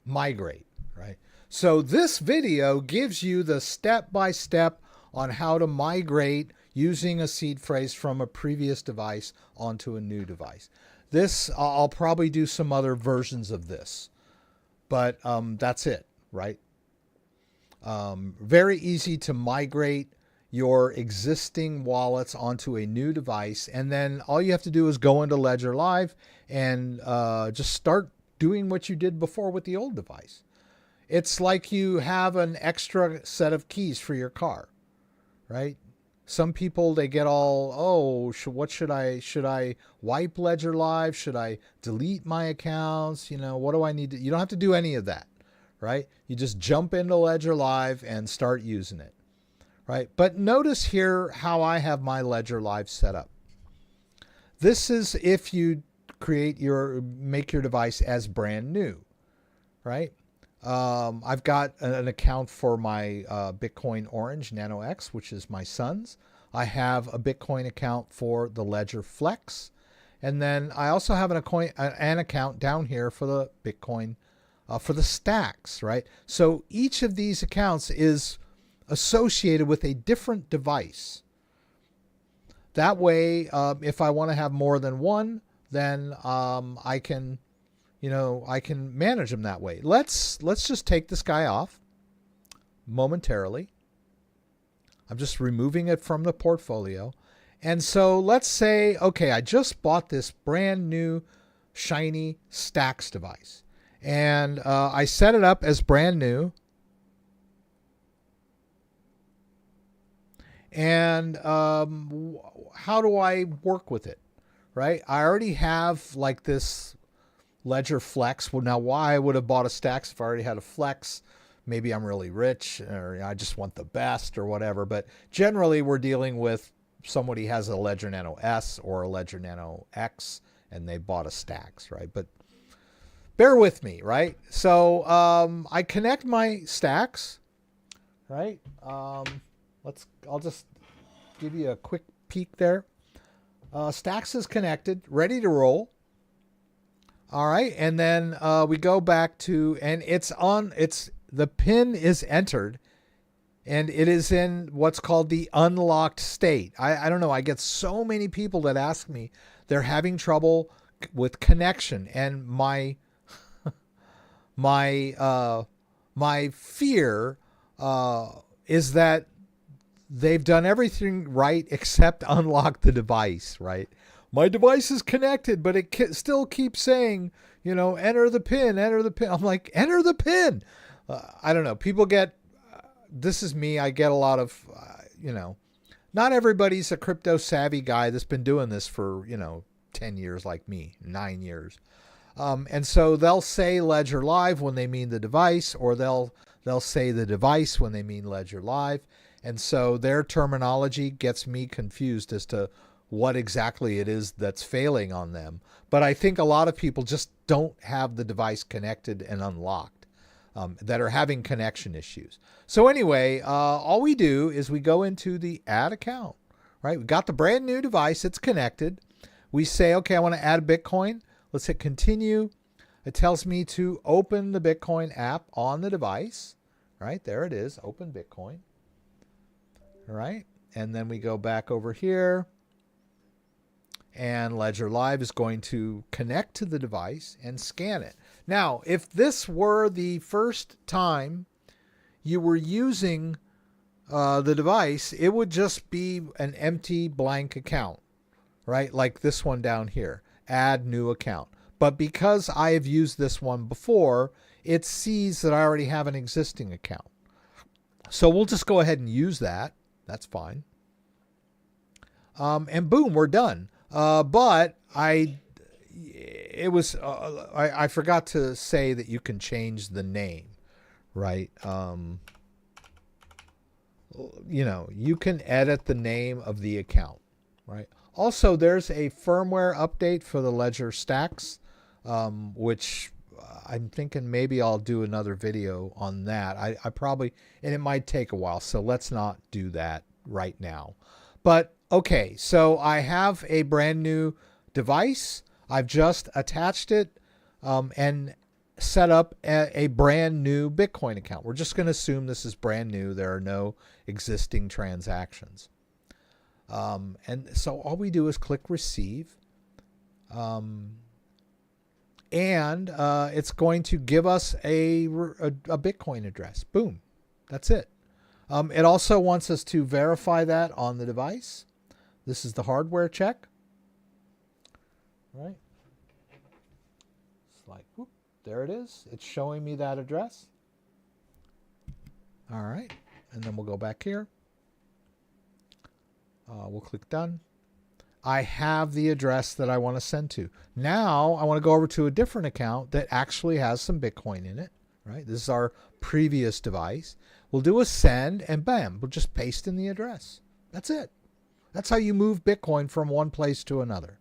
A: Migrate, right? So this video gives you the step-by-step on how to migrate using a seed phrase from a previous device onto a new device. This, I'll probably do some other versions of this, but that's it, right? Very easy to migrate your existing wallets onto a new device, and then all you have to do is go into Ledger Live and just start doing what you did before with the old device. It's like you have an extra set of keys for your car, right? Some people, they get all, oh, what should I wipe Ledger Live? Should I delete my accounts? What do I need to, you don't have to do any of that, right? You just jump into Ledger Live and start using it, right? But notice here how I have my Ledger Live set up. This is if you make your device as brand new, right? I've got an account for my Bitcoin Orange Nano X, which is my son's. I have a Bitcoin account for the Ledger Flex. And then I also have an account down here for the Bitcoin, for the stacks, right? So each of these accounts is associated with a different device. That way, if I want to have more than one, then I can manage them that way. Let's just take this guy off momentarily. I'm just removing it from the portfolio. And so let's say, okay, I just bought this brand new shiny Stacks device. And I set it up as brand new. And how do I work with it, right? I already have like this Ledger Flex. Well, now why I would have bought a Stacks if I already had a Flex? Maybe I'm really rich, or I just want the best or whatever. But generally we're dealing with somebody has a Ledger Nano S or a Ledger Nano X and they bought a Stacks, right? But bear with me, right? So I connect my Stacks, right? I'll just give you a quick peek there. Stacks is connected, ready to roll. All right, and then we go back to, and the pin is entered, and it is in what's called the unlocked state. I don't know. I get so many people that ask me they're having trouble with connection, and my fear is that they've done everything right except unlock the device, right? My device is connected, but it still keeps saying, enter the pin, enter the pin. I'm like, enter the pin. I don't know. People get, this is me. I get a lot of, not everybody's a crypto savvy guy that's been doing this for, 10 years like me, 9 years. And so they'll say Ledger Live when they mean the device, or they'll say the device when they mean Ledger Live. And so their terminology gets me confused as to what exactly it is that's failing on them. But I think a lot of people just don't have the device connected and unlocked, that are having connection issues. So anyway, all we do is we go into the add account, right? We got the brand new device. It's connected. We say, okay, I want to add Bitcoin. Let's hit continue. It tells me to open the Bitcoin app on the device, right? There it is. Open Bitcoin. All right. And then we go back over here, and Ledger Live is going to connect to the device and scan it. Now, if this were the first time you were using the device, it would just be an empty blank account, right? Like this one down here, add new account. But because I have used this one before, it sees that I already have an existing account. So we'll just go ahead and use that. That's fine. And boom, we're done. But I forgot to say that you can change the name, right? You can edit the name of the account, right? Also, there's a firmware update for the Ledger Stacks, which I'm thinking maybe I'll do another video on that. I probably, and it might take a while, so let's not do that right now. But okay, so I have a brand new device. I've just attached it and set up a brand new Bitcoin account. We're just going to assume this is brand new. There are no existing transactions. And so all we do is click receive. And it's going to give us a Bitcoin address. Boom. That's it. It also wants us to verify that on the device. This is the hardware check. Right? It's like, whoop, there it is. It's showing me that address. All right. And then we'll go back here. We'll click done. I have the address that I want to send to. Now I want to go over to a different account that actually has some Bitcoin in it. Right? This is our previous device. We'll do a send and bam, we'll just paste in the address. That's it. That's how you move Bitcoin from one place to another.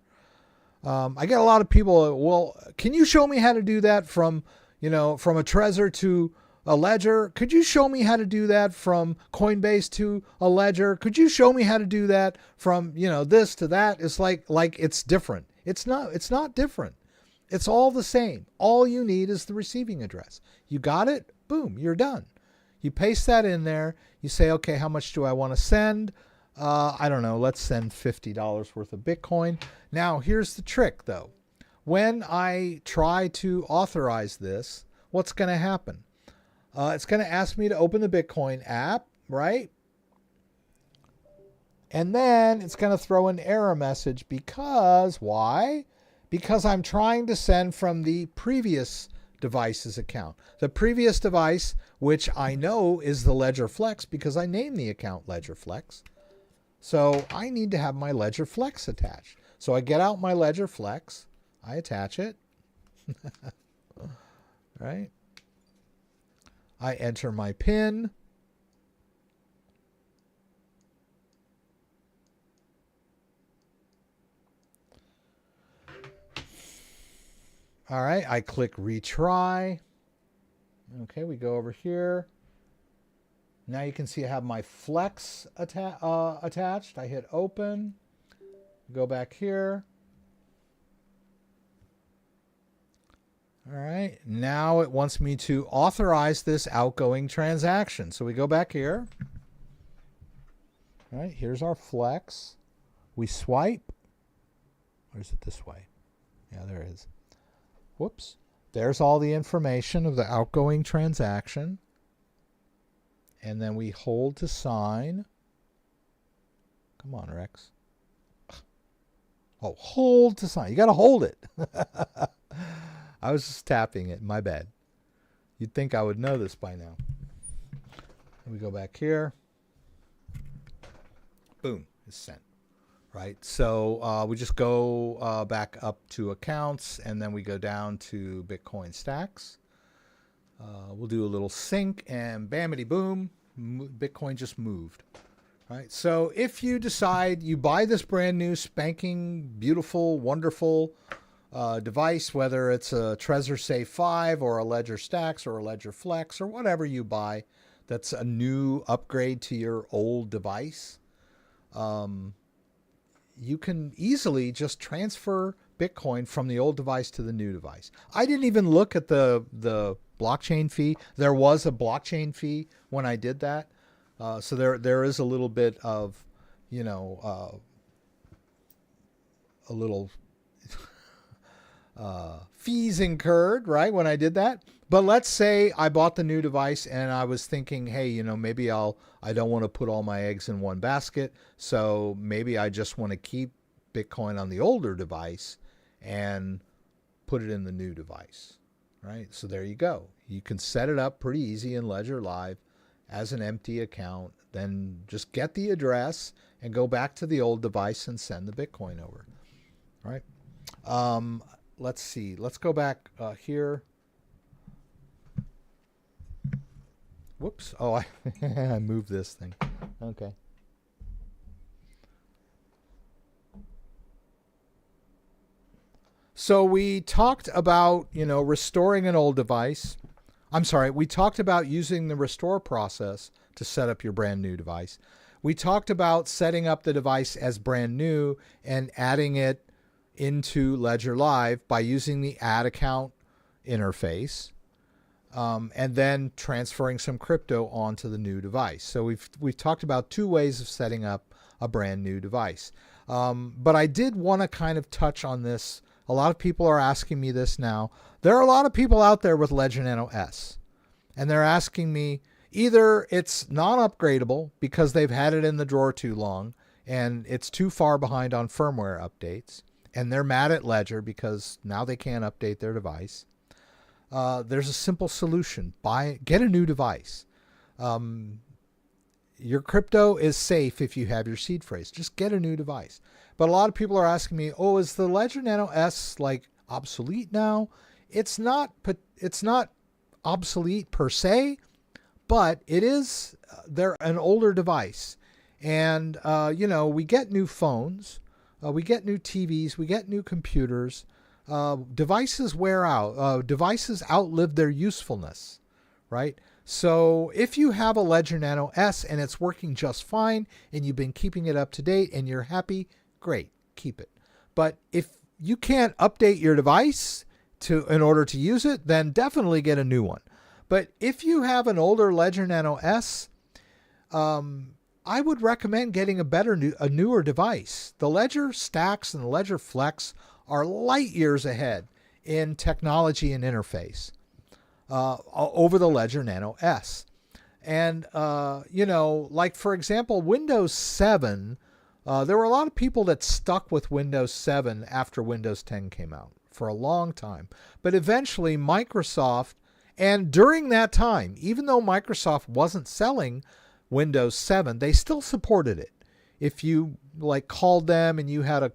A: I get a lot of people, well, can you show me how to do that from a Trezor to a Ledger? Could you show me how to do that from Coinbase to a Ledger? Could you show me how to do that from, this to that? It's like it's different. It's not different. It's all the same. All you need is the receiving address. You got it? Boom, you're done. You paste that in there. You say, okay, how much do I want to send? I don't know. Let's send $50 worth of Bitcoin. Now, here's the trick, though. When I try to authorize this, what's going to happen? It's going to ask me to open the Bitcoin app, right? And then it's going to throw an error message because, why? Because I'm trying to send from the previous device's account. The previous device, which I know is the Ledger Flex because I named the account Ledger Flex. So I need to have my Ledger Flex attached. So I get out my Ledger Flex, I attach it, right? I enter my PIN. All right, I click retry. Okay, we go over here. Now you can see I have my Flex attached. I hit open. Go back here. All right, now it wants me to authorize this outgoing transaction. So we go back here. All right, here's our Flex. We swipe. Or is it this way? Yeah, there it is. Whoops. There's all the information of the outgoing transaction. And then we hold to sign. Come on, Rex. Oh, hold to sign. You got to hold it. I was just tapping it. My bad. You'd think I would know this by now. And we go back here. Boom. It's sent. Right? So we just go back up to accounts, and then we go down to Bitcoin stacks. We'll do a little sync, and bamity boom, Bitcoin just moved. Right? So if you decide you buy this brand new spanking, beautiful, wonderful device, whether it's a Trezor Safe 5 or a Ledger Stacks or a Ledger Flex or whatever you buy, that's a new upgrade to your old device, you can easily just transfer Bitcoin from the old device to the new device. I didn't even look at the blockchain fee. There was a blockchain fee when I did that. So there is a little bit of, a little fees incurred, right, when I did that. But let's say I bought the new device and I was thinking, hey, maybe I don't want to put all my eggs in one basket. So maybe I just want to keep Bitcoin on the older device and put it in the new device, right? So there you go. You can set it up pretty easy in Ledger Live as an empty account, then just get the address and go back to the old device and send the Bitcoin over, all right? Let's see. Let's go back here. Whoops. Oh, I moved this thing. Okay. So we talked about, restoring an old device. I'm sorry. We talked about using the restore process to set up your brand new device. We talked about setting up the device as brand new and adding it into Ledger Live by using the add account interface. And then transferring some crypto onto the new device. So we've talked about two ways of setting up a brand new device. But I did want to kind of touch on this. A lot of people are asking me this now. There are a lot of people out there with Ledger Nano S. And they're asking me, Either it's non-upgradable because they've had it in the drawer too long and it's too far behind on firmware updates, and they're mad at Ledger because now they can't update their device. There's a simple solution. Get a new device. Your crypto is safe if you have your seed phrase. Just get a new device. But a lot of people are asking me, oh, is the Ledger Nano S like obsolete now? It's not obsolete per se, but it is, they're an older device. And, we get new phones, we get new TVs, we get new computers. Devices wear out. Devices outlive their usefulness, right? So if you have a Ledger Nano S and it's working just fine and you've been keeping it up to date and you're happy, great, keep it. But if you can't update your device in order to use it, then definitely get a new one. But if you have an older Ledger Nano S, I would recommend getting a newer device. The Ledger Stacks and the Ledger Flex are light years ahead in technology and interface over the Ledger Nano S. And, like for example, Windows 7, there were a lot of people that stuck with Windows 7 after Windows 10 came out for a long time. But eventually Microsoft, and during that time, even though Microsoft wasn't selling Windows 7, they still supported it. If you called them and you had a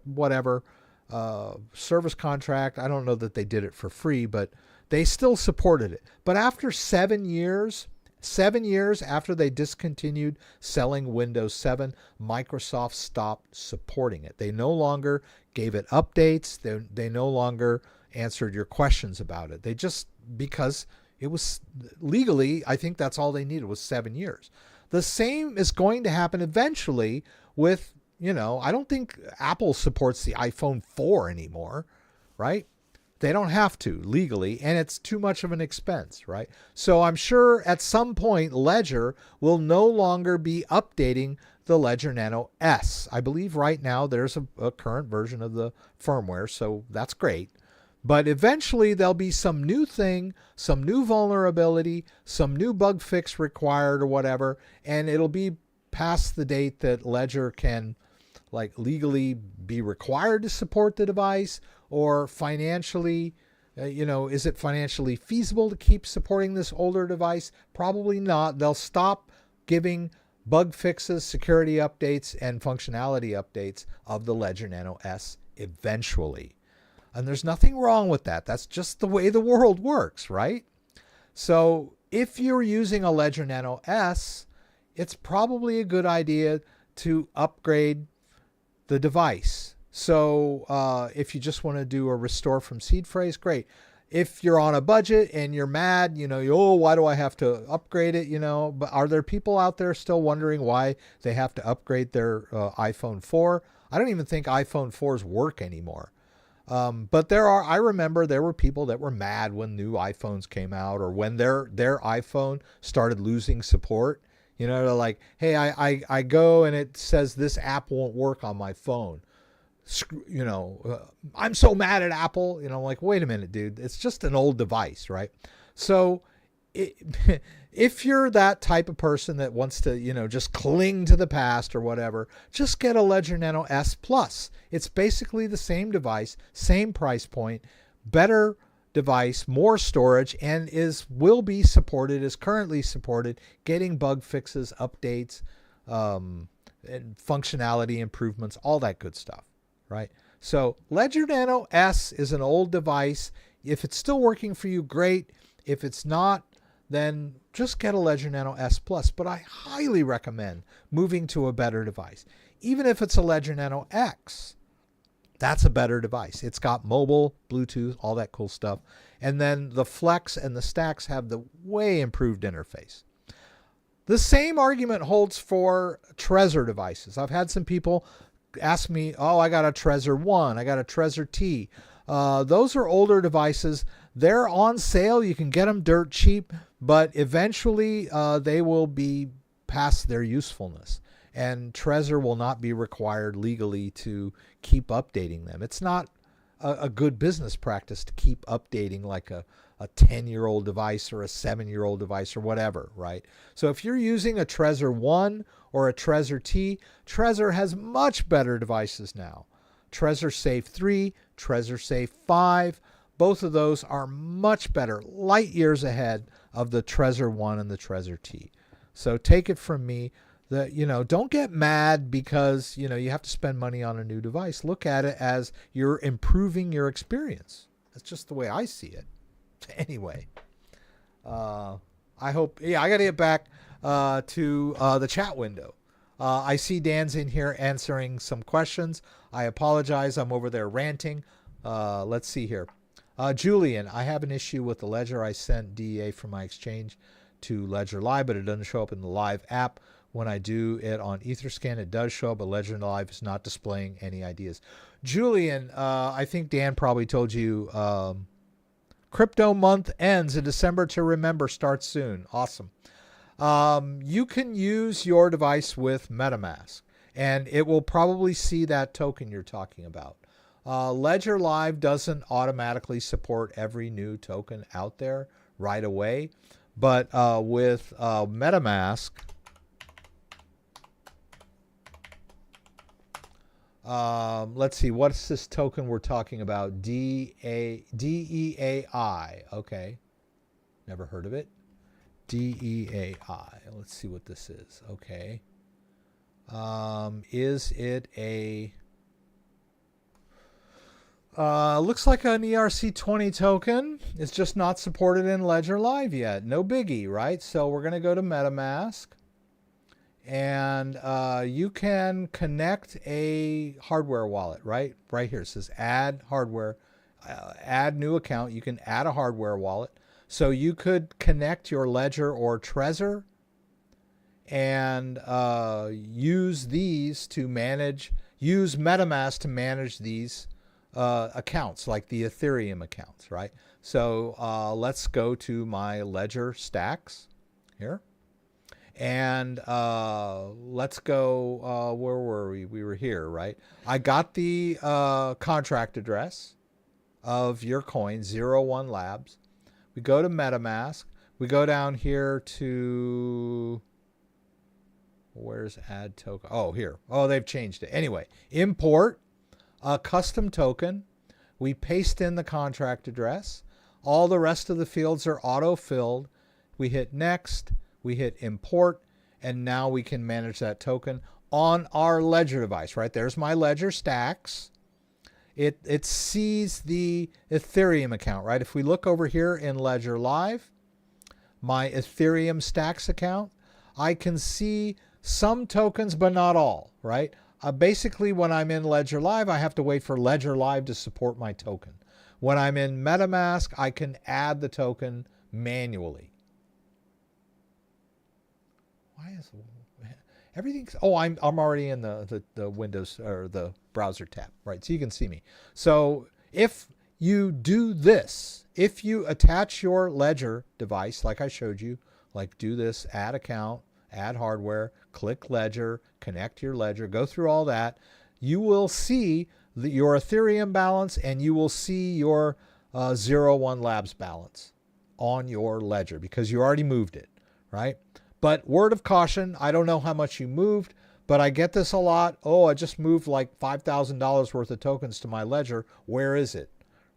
A: service contract, I don't know that they did it for free, but they still supported it. But after 7 years after they discontinued selling Windows 7, Microsoft stopped supporting it. They no longer gave it updates. They no longer answered your questions about it. They just, because it was legally, I think that's all they needed was 7 years. The same is going to happen eventually with, I don't think Apple supports the iPhone 4 anymore, right? They don't have to legally, and it's too much of an expense, right? So I'm sure at some point Ledger will no longer be updating the Ledger Nano S. I believe right now there's a current version of the firmware, so that's great. But eventually there'll be some new thing, some new vulnerability, some new bug fix required or whatever, and it'll be past the date that Ledger can legally be required to support the device, or financially, is it financially feasible to keep supporting this older device? Probably not. They'll stop giving bug fixes, security updates, and functionality updates of the Ledger Nano S eventually. And there's nothing wrong with that. That's just the way the world works, right? So if you're using a Ledger Nano S, it's probably a good idea to upgrade the device. So if you just want to do a restore from seed phrase, great. If you're on a budget and you're mad, why do I have to upgrade it? But are there people out there still wondering why they have to upgrade their iPhone 4? I don't even think iPhone 4s work anymore. But I remember there were people that were mad when new iPhones came out, or when their iPhone started losing support. They're like, hey, I go and it says this app won't work on my phone. I'm so mad at Apple. Wait a minute, dude. It's just an old device, right? So if you're that type of person that wants to, just cling to the past or whatever, just get a Ledger Nano S Plus. It's basically the same device, same price point, better device, more storage, and is currently supported, getting bug fixes, updates, and functionality improvements, all that good stuff, right? So Ledger Nano S is an old device. If it's still working for you, great. If it's not, then just get a Ledger Nano S Plus. But I highly recommend moving to a better device. Even if it's a Ledger Nano X, that's a better device. It's got mobile, Bluetooth, all that cool stuff. And then the Flex and the Stacks have the way improved interface. The same argument holds for Trezor devices. I've had some people ask me, oh, I got a Trezor 1, I got a Trezor T. Those are older devices. They're on sale. You can get them dirt cheap, but eventually they will be past their usefulness. And Trezor will not be required legally to keep updating them. It's not a good business practice to keep updating like a a 10-year-old device or a 7-year-old device or whatever, right? So if you're using a Trezor 1 or a Trezor T, Trezor has much better devices now. Trezor Safe 3, Trezor Safe 5, both of those are much better, light years ahead of the Trezor 1 and the Trezor T. So take it from me that, don't get mad because, you have to spend money on a new device. Look at it as you're improving your experience. That's just the way I see it. Anyway, I hope, I got to get back to the chat window. I see Dan's in here answering some questions. I apologize. I'm over there ranting. Let's see here. Julian, I have an issue with the Ledger. I sent DEA from my exchange to Ledger Live, but it doesn't show up in the Live app. When I do it on Etherscan, it does show up, but Ledger Live is not displaying any ideas. Julian, I think Dan probably told you crypto month ends in December to remember starts soon. Awesome. You can use your device with MetaMask, and it will probably see that token you're talking about. Ledger Live doesn't automatically support every new token out there right away, but with MetaMask, let's see, what's this token we're talking about? DEAI. Okay. Never heard of it. DEAI. Let's see what this is. Okay. Is it a... looks like an ERC20 token. It's just not supported in Ledger Live yet. No biggie, right? So we're going to go to MetaMask. And you can connect a hardware wallet, right? Right here. It says add hardware, add new account. You can add a hardware wallet. So you could connect your Ledger or Trezor and use these to manage, use MetaMask to manage these accounts, like the Ethereum accounts, right? So let's go to my Ledger stacks here. And let's go, where were we? We were here, right? I got the contract address of your coin, 01 Labs. We go to MetaMask. We go down here to, where's add token? Oh, here. Oh, they've changed it. Anyway, import a custom token. We paste in the contract address. All the rest of the fields are auto-filled. We hit next. We hit import, and now we can manage that token on our Ledger device, right? There's my Ledger stacks. It sees the Ethereum account, right? If we look over here in Ledger Live, my Ethereum stacks account, I can see some tokens, but not all, right? Basically, when I'm in Ledger Live, I have to wait for Ledger Live to support my token. When I'm in MetaMask, I can add the token manually. Why is everything? Oh, I'm already in the Windows or the browser tab, right? So you can see me. So if you do this, if you attach your Ledger device, like I showed you, like do this, add account, add hardware, click Ledger, connect your Ledger, go through all that, you will see your Ethereum balance and you will see your 01 Labs balance on your Ledger because you already moved it, right? But word of caution, I don't know how much you moved, but I get this a lot. Oh, I just moved like $5,000 worth of tokens to my Ledger. Where is it?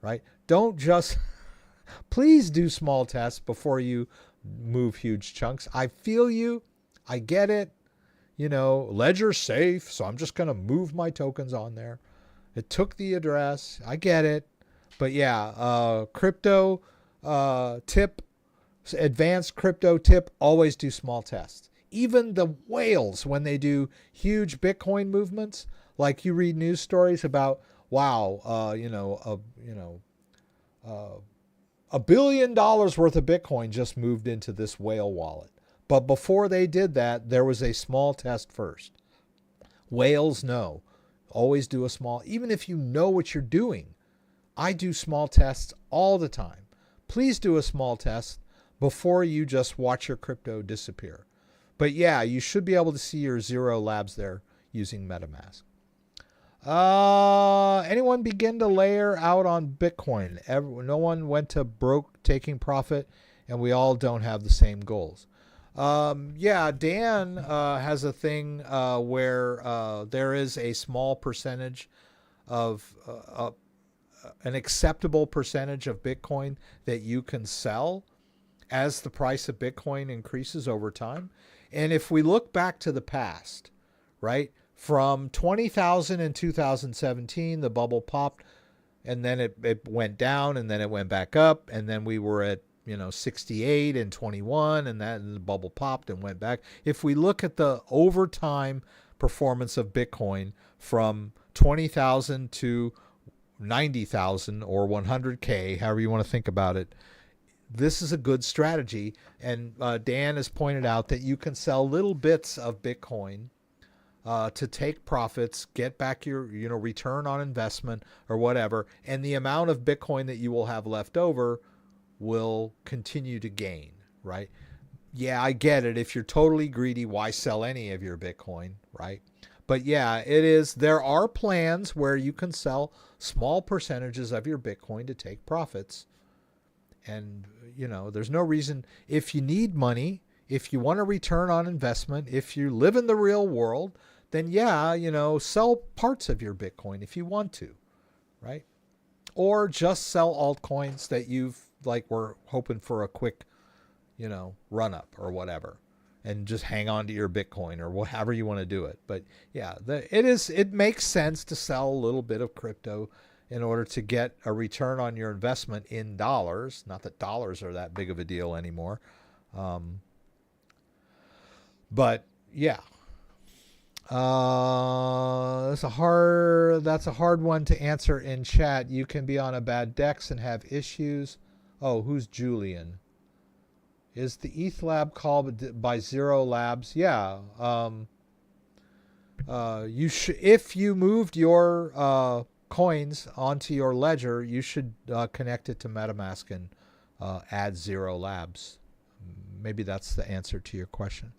A: Right? Don't just, please do small tests before you move huge chunks. I feel you. I get it. You know, Ledger's safe, so I'm just going to move my tokens on there. It took the address. I get it. But yeah, crypto tip, advanced crypto tip, always do small tests. Even the whales, when they do huge Bitcoin movements, like you read news stories about, wow, $1 billion worth of Bitcoin just moved into this whale wallet. But before they did that, there was a small test first. Whales know. Always do a small, even if you know what you're doing. I do small tests all the time. Please do a small test before you just watch your crypto disappear. But yeah, you should be able to see your 0 labs there using MetaMask. Anyone begin to layer out on Bitcoin? No one went to broke taking profit, and we all don't have the same goals. Yeah, Dan has a thing where there is a small percentage of an acceptable percentage of Bitcoin that you can sell as the price of Bitcoin increases over time. And if we look back to the past, right, from 20,000 in 2017, the bubble popped, and then it went down, and then it went back up, and then we were at 68 and 21, and the bubble popped and went back. If we look at the overtime performance of Bitcoin from 20,000 to 90,000 or 100K, however you want to think about it, this is a good strategy. And Dan has pointed out that you can sell little bits of Bitcoin to take profits, get back your return on investment or whatever, and the amount of Bitcoin that you will have left over will continue to gain, right? Yeah, I get it. If you're totally greedy, why sell any of your Bitcoin, right? But yeah, there are plans where you can sell small percentages of your Bitcoin to take profits. And, there's no reason, if you need money, if you want a return on investment, if you live in the real world, then yeah, sell parts of your Bitcoin if you want to, right? Or just sell altcoins that were hoping for a quick, run up or whatever, and just hang on to your Bitcoin or however you want to do it. But yeah, it makes sense to sell a little bit of crypto in order to get a return on your investment in dollars. Not that dollars are that big of a deal anymore. But yeah, that's a hard one to answer in chat. You can be on a bad DEX and have issues. Oh, who's Julian? Is the ETH lab called by Zero Labs? Yeah. If you moved your coins onto your ledger, you should connect it to MetaMask and add Zero Labs. Maybe that's the answer to your question.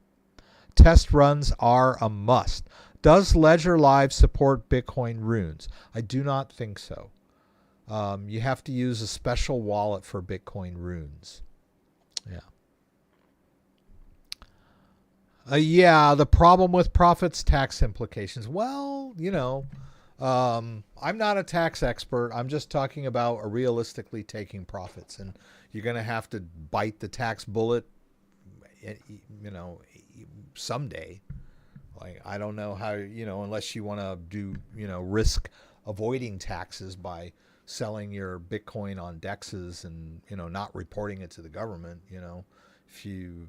A: Test runs are a must. Does Ledger Live support Bitcoin runes? I do not think so. You have to use a special wallet for Bitcoin runes. Yeah. Yeah, the problem with profits, tax implications. Well, I'm not a tax expert. I'm just talking about realistically taking profits, and you're going to have to bite the tax bullet, someday. Like, I don't know how, unless you want to do, risk avoiding taxes by selling your Bitcoin on DEXs and, not reporting it to the government, if you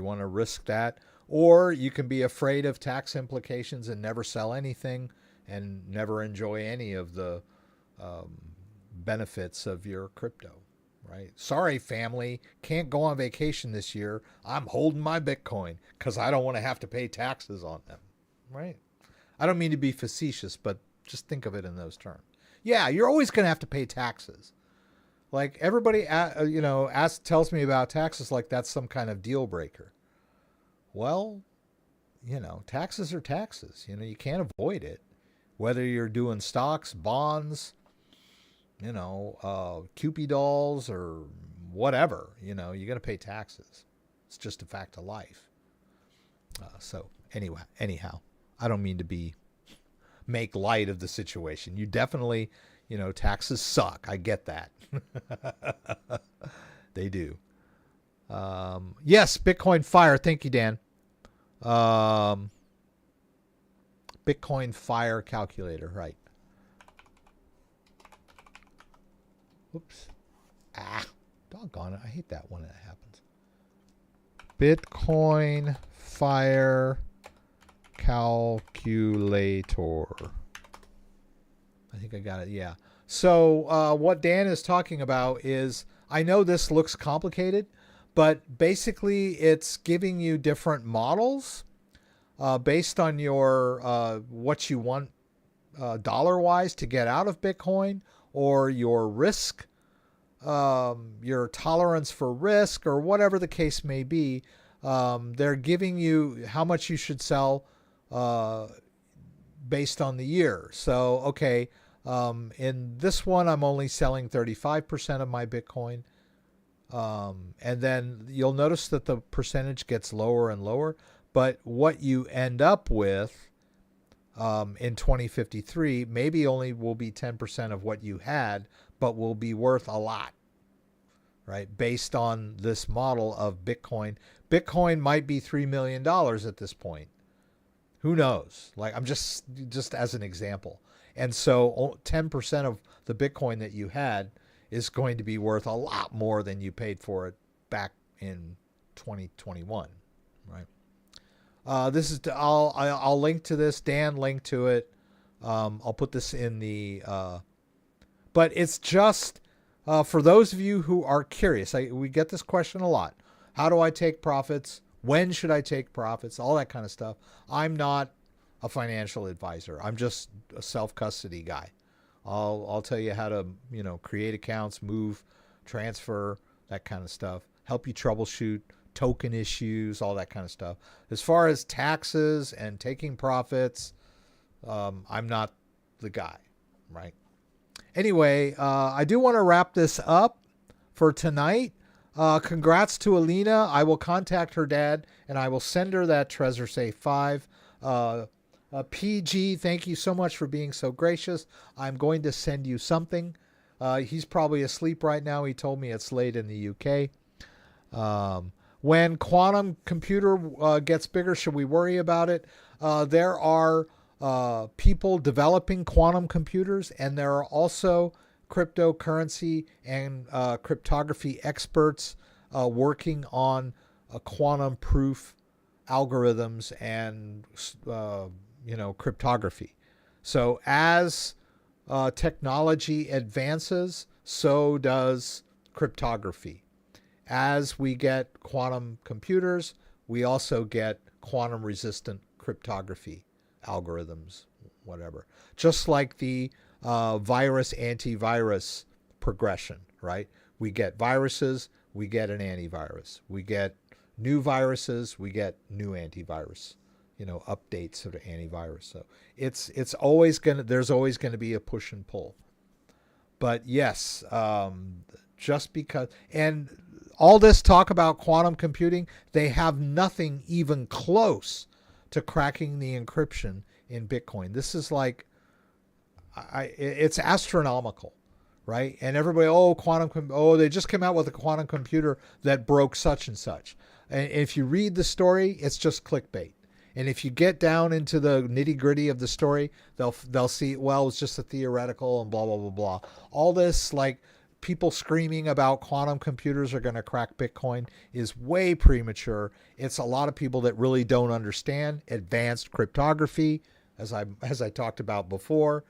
A: want to risk that, or you can be afraid of tax implications and never sell anything and never enjoy any of the benefits of your crypto, right? Sorry, family, can't go on vacation this year. I'm holding my Bitcoin because I don't want to have to pay taxes on them, right? I don't mean to be facetious, but just think of it in those terms. Yeah, you're always going to have to pay taxes. Like, everybody, tells me about taxes like that's some kind of deal breaker. Well, taxes are taxes. You can't avoid it. Whether you're doing stocks, bonds, Cupid dolls or whatever, you're going to pay taxes. It's just a fact of life. So anyhow, I don't mean to make light of the situation. You definitely, taxes suck. I get that. They do. Yes, Bitcoin Fire. Thank you, Dan. Bitcoin Fire calculator, right. Whoops. Doggone it. I hate that when that happens. Bitcoin Fire calculator. I think I got it. Yeah. So what Dan is talking about is, I know this looks complicated, but basically it's giving you different models based on your what you want dollar-wise to get out of Bitcoin, or your risk, your tolerance for risk, or whatever the case may be. They're giving you how much you should sell based on the year. So, okay, in this one, I'm only selling 35% of my Bitcoin. And then you'll notice that the percentage gets lower and lower. But what you end up with in 2053 maybe only will be 10% of what you had, but will be worth a lot, right? Based on this model of Bitcoin. Bitcoin might be $3 million at this point. Who knows? Like, I'm just as an example. And so 10% of the Bitcoin that you had is going to be worth a lot more than you paid for it back in 2021, right? This is I'll link to this. Dan linked to it. I'll put this in the. But it's just for those of you who are curious. We get this question a lot. How do I take profits? When should I take profits? All that kind of stuff. I'm not a financial advisor. I'm just a self-custody guy. I'll tell you how to, create accounts, move, transfer, that kind of stuff. Help you troubleshoot token issues, all that kind of stuff. As far as taxes and taking profits, I'm not the guy, right? Anyway, I do want to wrap this up for tonight. Congrats to Alina. I will contact her dad and I will send her that Trezor Safe 5. PG, thank you so much for being so gracious. I'm going to send you something. He's probably asleep right now. He told me it's late in the UK. When quantum computer gets bigger, should we worry about it? There are people developing quantum computers, and there are also cryptocurrency and cryptography experts working on quantum proof algorithms and cryptography. So as technology advances, so does cryptography. As we get quantum computers, we also get quantum resistant cryptography algorithms, whatever. Just like the virus antivirus progression, right? We get viruses, we get an antivirus. We get new viruses, we get new antivirus, updates of the antivirus. So it's always there's always going to be a push and pull. But yes, just because, and all this talk about quantum computing, they have nothing even close to cracking the encryption in Bitcoin. This is like, it's astronomical, right? And everybody, they just came out with a quantum computer that broke such and such. And if you read the story, it's just clickbait. And if you get down into the nitty gritty of the story, they'll see, well, it's just a theoretical and blah, blah, blah, blah. All this, like, people screaming about quantum computers are going to crack Bitcoin is way premature. It's a lot of people that really don't understand advanced cryptography, as I talked about before.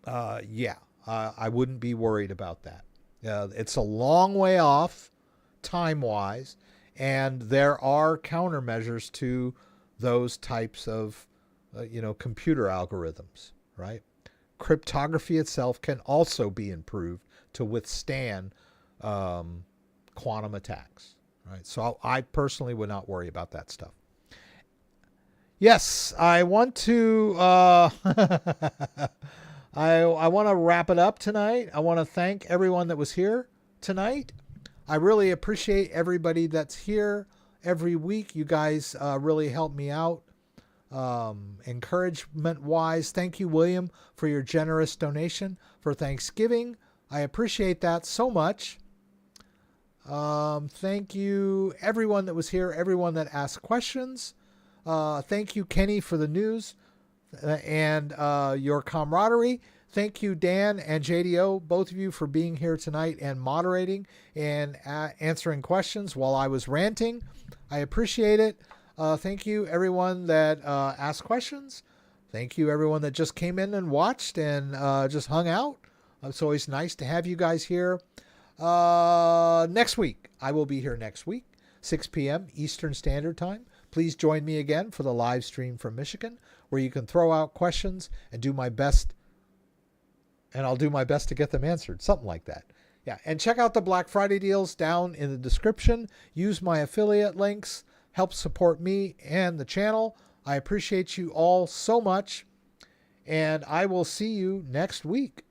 A: I wouldn't be worried about that. It's a long way off time-wise, and there are countermeasures to those types of computer algorithms, right? Cryptography itself can also be improved to withstand quantum attacks, right? So I personally would not worry about that stuff. Yes, I want to I want to wrap it up tonight. I want to thank everyone that was here tonight. I really appreciate everybody that's here every week. You guys really help me out encouragement wise. Thank you, William, for your generous donation for Thanksgiving. I appreciate that so much. Thank you, everyone that was here, everyone that asked questions. Thank you, Kenny, for the news and your camaraderie. Thank you, Dan and JDO, both of you, for being here tonight and moderating and answering questions while I was ranting. I appreciate it. Thank you, everyone that asked questions. Thank you, everyone that just came in and watched and just hung out. It's always nice to have you guys here. Next week, I will be here next week, 6 p.m. Eastern Standard Time. Please join me again for the live stream from Michigan, where you can throw out questions and do my best, and I'll do my best to get them answered, something like that. Yeah, and check out the Black Friday deals down in the description. Use my affiliate links. Help support me and the channel. I appreciate you all so much. and I will see you next week.